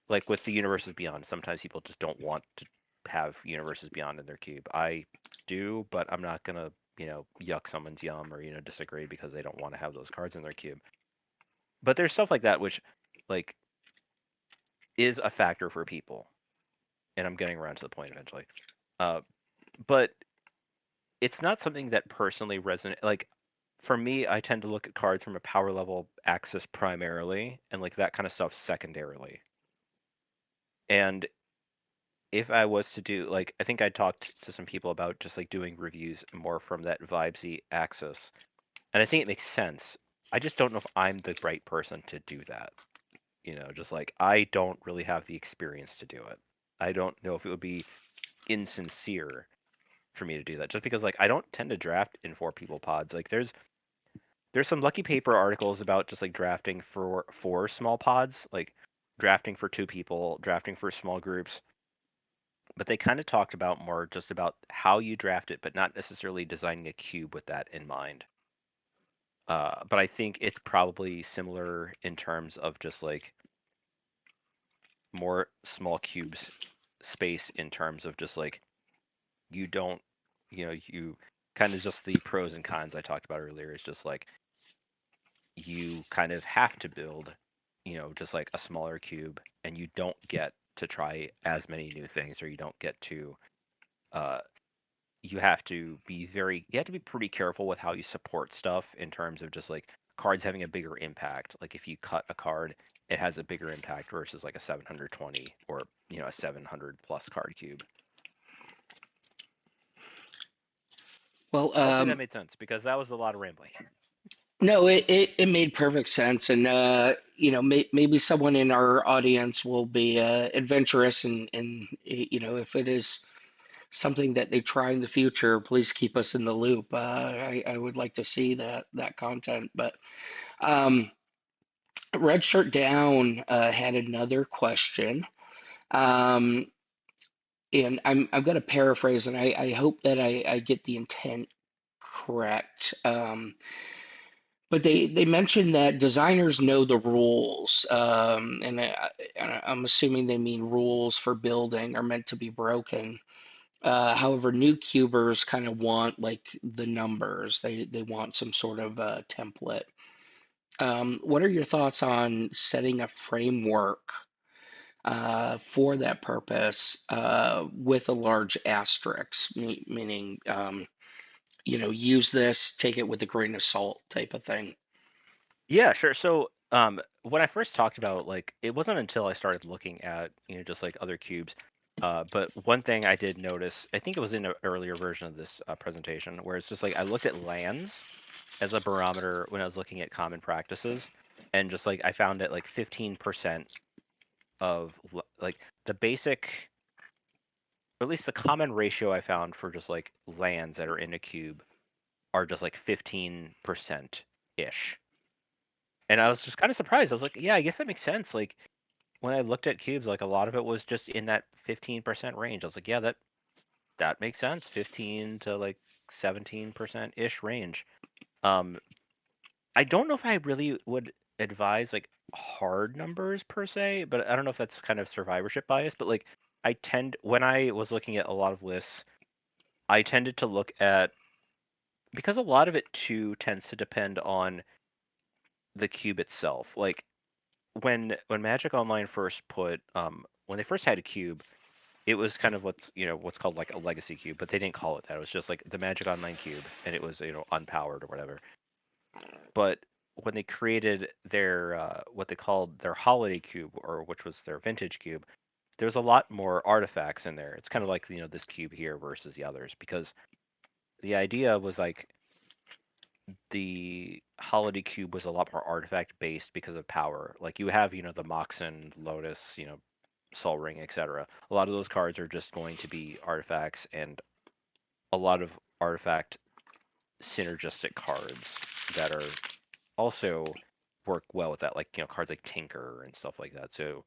like with the Universes Beyond, sometimes people just don't want to have Universes Beyond in their cube. I do, but I'm not gonna, yuck someone's yum or, disagree because they don't want to have those cards in their cube. But there's stuff like that which, like, is a factor for people, and I'm getting around to the point eventually. Uh, but it's not something that personally resonate. Like, for me, I tend to look at cards from a power level axis primarily, and like that kind of stuff secondarily. And if I was to do, like, I think I talked to some people about just like doing reviews more from that vibesy axis, and I think it makes sense. I just don't know if I'm the right person to do that. Just like I don't really have the experience to do it. I don't know if it would be insincere for me to do that, just because like I don't tend to draft in four people pods. Like, there's some lucky paper articles about just like drafting for small pods. Like, drafting for two people, drafting for small groups, but they kind of talked about more just about how you draft it, but not necessarily designing a cube with that in mind. But I think it's probably similar in terms of just like more small cubes space in terms of just like you don't, you kind of just the pros and cons I talked about earlier is just like you kind of have to build, just like a smaller cube and you don't get to try as many new things or you don't get to uh you have to be pretty careful with how you support stuff in terms of just like cards having a bigger impact. Like if you cut a card, it has a bigger impact versus like a 720 or a 700 plus card cube. Well, Hopefully that made sense because that was a lot of rambling. no, it made perfect sense, and maybe someone in our audience will be adventurous, and if it is something that they try in the future, please keep us in the loop. I would like to see that content. But um, Red Shirt Down had another question, um, and I'm going to paraphrase, and I hope that I get the intent correct. But they mentioned that designers know the rules, and I'm assuming they mean rules for building are meant to be broken. However, new cubers kind of want like the numbers. They want some sort of template. What are your thoughts on setting a framework for that purpose with a large asterisk, meaning use this, take it with a grain of salt type of thing? Yeah, sure. So, when I first talked about like, it wasn't until I started looking at, just like other cubes. But one thing I did notice, I think it was in an earlier version of this presentation, where it's just like I looked at lands as a barometer when I was looking at common practices, and just like I found that like 15% of like the basic, or at least the common ratio I found for just like lands that are in a cube are just like 15% ish. And I was just kind of surprised. I was like, yeah, I guess that makes sense. Like when I looked at cubes, like a lot of it was just in that 15% range. I was like, yeah, that makes sense. 15 to like 17% ish range. Um, I don't know if I really would advise like hard numbers per se, but I don't know if that's kind of survivorship bias. But like when I was looking at a lot of lists, I tended to look at, because a lot of it too tends to depend on the cube itself. Like when Magic Online first when they first had a cube, it was kind of what's called like a legacy cube, but they didn't call it that. It was just like the Magic Online cube, and it was unpowered or whatever. But when they created their what they called their holiday cube, or which was their vintage cube, there was a lot more artifacts in there. It's kind of like this cube here versus the others, because the idea was like the holiday cube was a lot more artifact based because of power. Like you have the Moxen, Lotus, Sol Ring, etc. A lot of those cards are just going to be artifacts, and a lot of artifact synergistic cards that are also work well with that, like cards like Tinker and stuff like that. So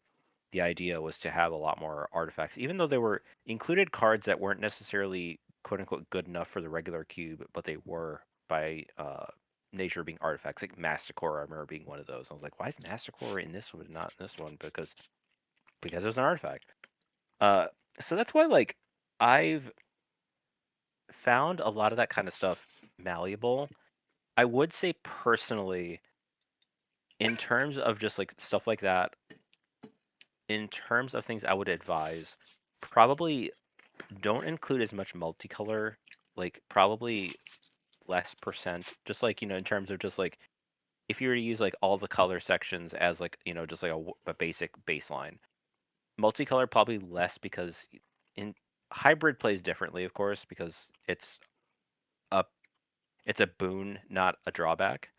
the idea was to have a lot more artifacts, even though there were included cards that weren't necessarily quote unquote good enough for the regular cube, but they were by nature of being artifacts. Like Masticore, I remember being one of those. I was like, why is Masticore in this one, not in this one? Because it was an artifact. Uh, so that's why like I've found a lot of that kind of stuff malleable. I would say personally, in terms of just like stuff like that, in terms of things I would advise, probably don't include as much multicolor, like probably less percent, just like, in terms of just like if you were to use like all the color sections as like, just like a basic baseline. Multicolor probably less because in hybrid plays differently, of course, because a it's a boon, not a drawback.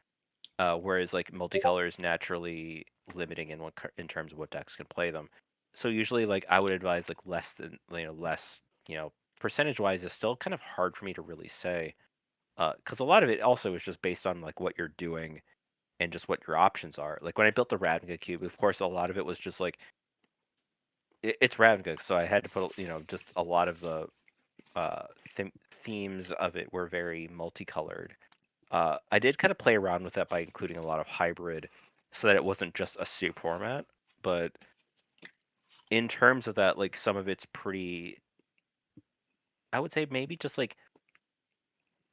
Whereas like multicolor is naturally limiting in terms of what decks can play them. So usually like I would advise like less than less percentage wise is still kind of hard for me to really say, because a lot of it also is just based on like what you're doing and just what your options are. Like when I built the Ravnica cube, of course, a lot of it was just like it's Ravnica, so I had to put just a lot of the uh, themes of it were very multicolored. I did kind of play around with that by including a lot of hybrid, so that it wasn't just a soup format. But in terms of that, like some of it's pretty. I would say maybe just like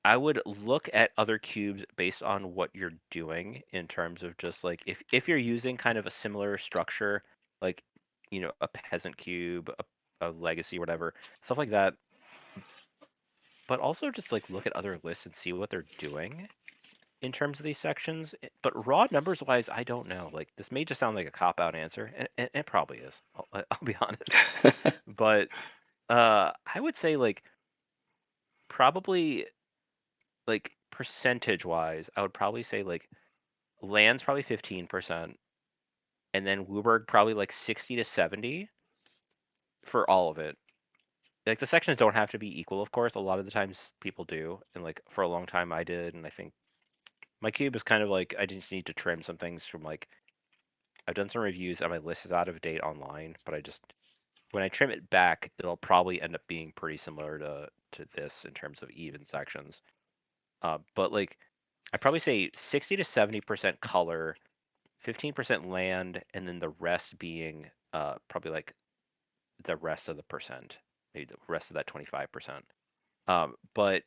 I would look at other cubes based on what you're doing in terms of just like if you're using kind of a similar structure, like a peasant cube, a legacy, whatever stuff like that. But also just like look at other lists and see what they're doing in terms of these sections. But raw numbers wise, I don't know. Like this may just sound like a cop out answer, and it probably is. I'll be honest. But I would say like probably like percentage wise, I would probably say like land's probably 15%, and then Wooburg probably like 60 to 70 for all of it. Like the sections don't have to be equal, of course. A lot of the times people do, and like for a long time I did, and I think my cube is kind of like I just need to trim some things from like I've done some reviews and my list is out of date online, but I just when I trim it back, it'll probably end up being pretty similar to this in terms of even sections. But like I'd probably say 60 to 70% color, 15% land, and then the rest being probably like the rest of the percent, maybe the rest of that 25%. But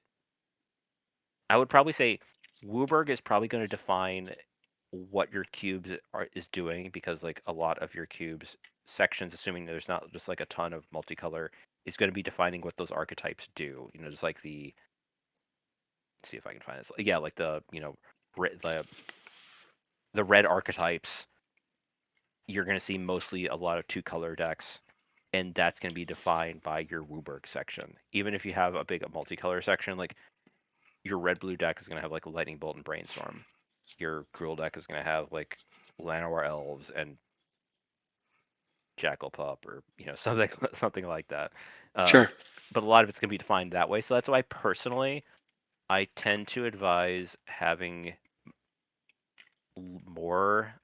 I would probably say Wooburg is probably going to define what your cubes is doing because like a lot of your cubes sections, assuming there's not just like a ton of multicolor, is going to be defining what those archetypes do. Just like the let's see if I can find this. Yeah, like the the red archetypes. You're going to see mostly a lot of two color decks, and that's going to be defined by your Wooburg section. Even if you have a big multicolor section, like your red blue deck is going to have like Lightning Bolt and Brainstorm. Your Gruul deck is going to have like Llanowar Elves and Jackal Pup or something something like that. Uh, Sure. but a lot of it's going to be defined that way. So that's why personally I tend to advise having more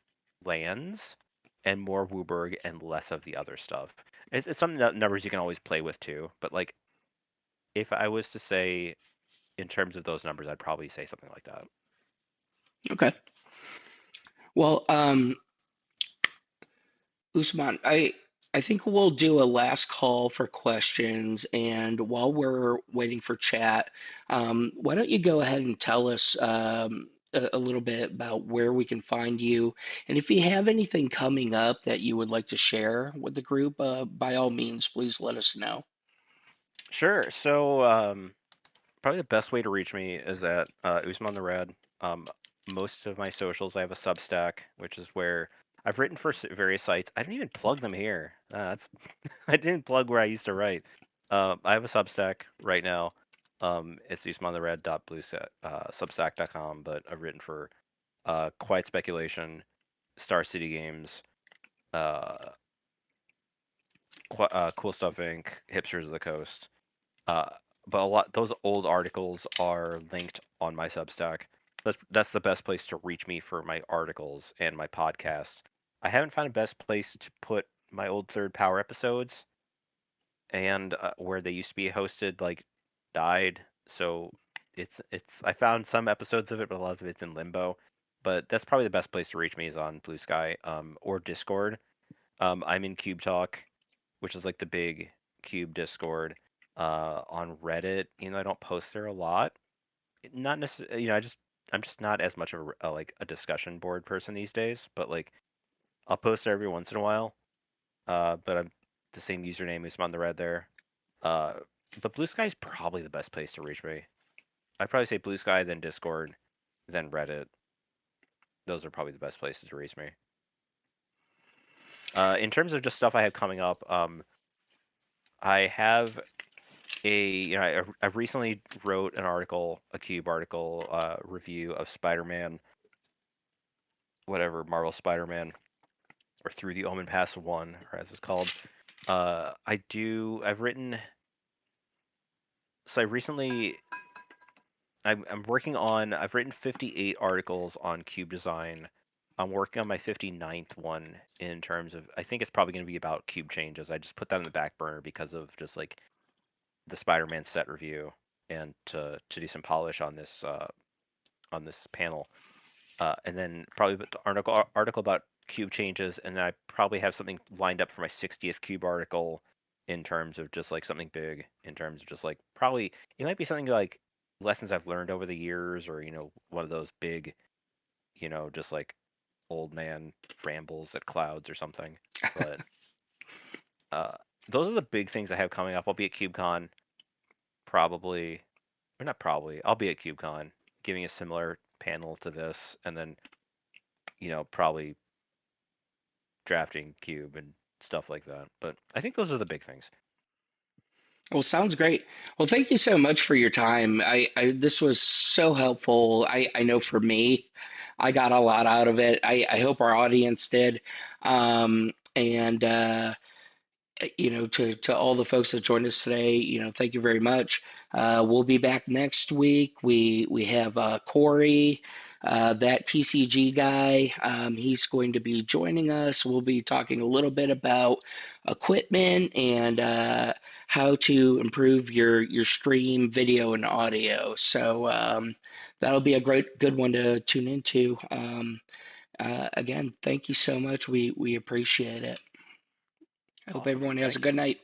lands and more Wooburg and less of the other stuff. It's some numbers you can always play with too. But like if I was to say in terms of those numbers, I'd probably say something like that. Okay. Well, Usman, I think we'll do a last call for questions, and while we're waiting for chat, why don't you go ahead and tell us a little bit about where we can find you, and if you have anything coming up that you would like to share with the group, by all means, please let us know. Sure. So probably the best way to reach me is at Usman the Red. Most of my socials, I have a Substack, which is where I've written for various sites. I didn't even plug them here. That's I didn't plug where I used to write. I have a Substack right now. It's usmanthered.substack.com, but I've written for Quiet Speculation, Star City Games, uh, Cool Stuff Inc., Hipsters of the Coast. Uh, but a lot those old articles are linked on my Substack. That's the best place to reach me for my articles and my podcast. I haven't found a best place to put my old Third Power episodes, and where they used to be hosted like died. So it's I found some episodes of it, but a lot of it's in limbo. But that's probably the best place to reach me is on Blue Sky or Discord. I'm in Cube Talk, which is like the big Cube Discord. On Reddit, I don't post there a lot. Not necessarily, I'm just not as much of like a discussion board person these days. But like I'll post there every once in a while. But I'm the same username as on the Red there. Uh, but Blue Sky is probably the best place to reach me. I'd probably say Blue Sky, then Discord, then Reddit. Those are probably the best places to reach me. In terms of just stuff I have coming up, I have I recently wrote an article, a Cube article, review of Spider-Man, whatever, Marvel Spider-Man, or Through the Omen Pass 1, or as it's called. I've written, so I recently, I'm working on. I've written 58 articles on cube design. I'm working on my 59th one in terms of. I think it's probably going to be about cube changes. I just put that on the back burner because of just like the Spider-Man set review and to do some polish on this panel. And then probably the article about cube changes, and then I probably have something lined up for my 60th cube article in terms of just like something big, in terms of just like probably it might be something like lessons I've learned over the years, or one of those big, just like old man rambles at clouds or something. But uh, those are the big things I have coming up. I'll be at KubeCon probably, or not probably. I'll be at KubeCon giving a similar panel to this, and then probably drafting cube and stuff like that. But I think those are the big things. Well, sounds great. Well, thank you so much for your time. This was so helpful. I know for me, I got a lot out of it. I hope our audience did. And to all the folks that joined us today, thank you very much. We'll be back next week. We have Corey, that TCG guy. He's going to be joining us. We'll be talking a little bit about equipment and how to improve your stream video and audio. So that'll be a great good one to tune into. Again, thank you so much. We appreciate it. I hope Awesome. everyone has a Thank good you. night.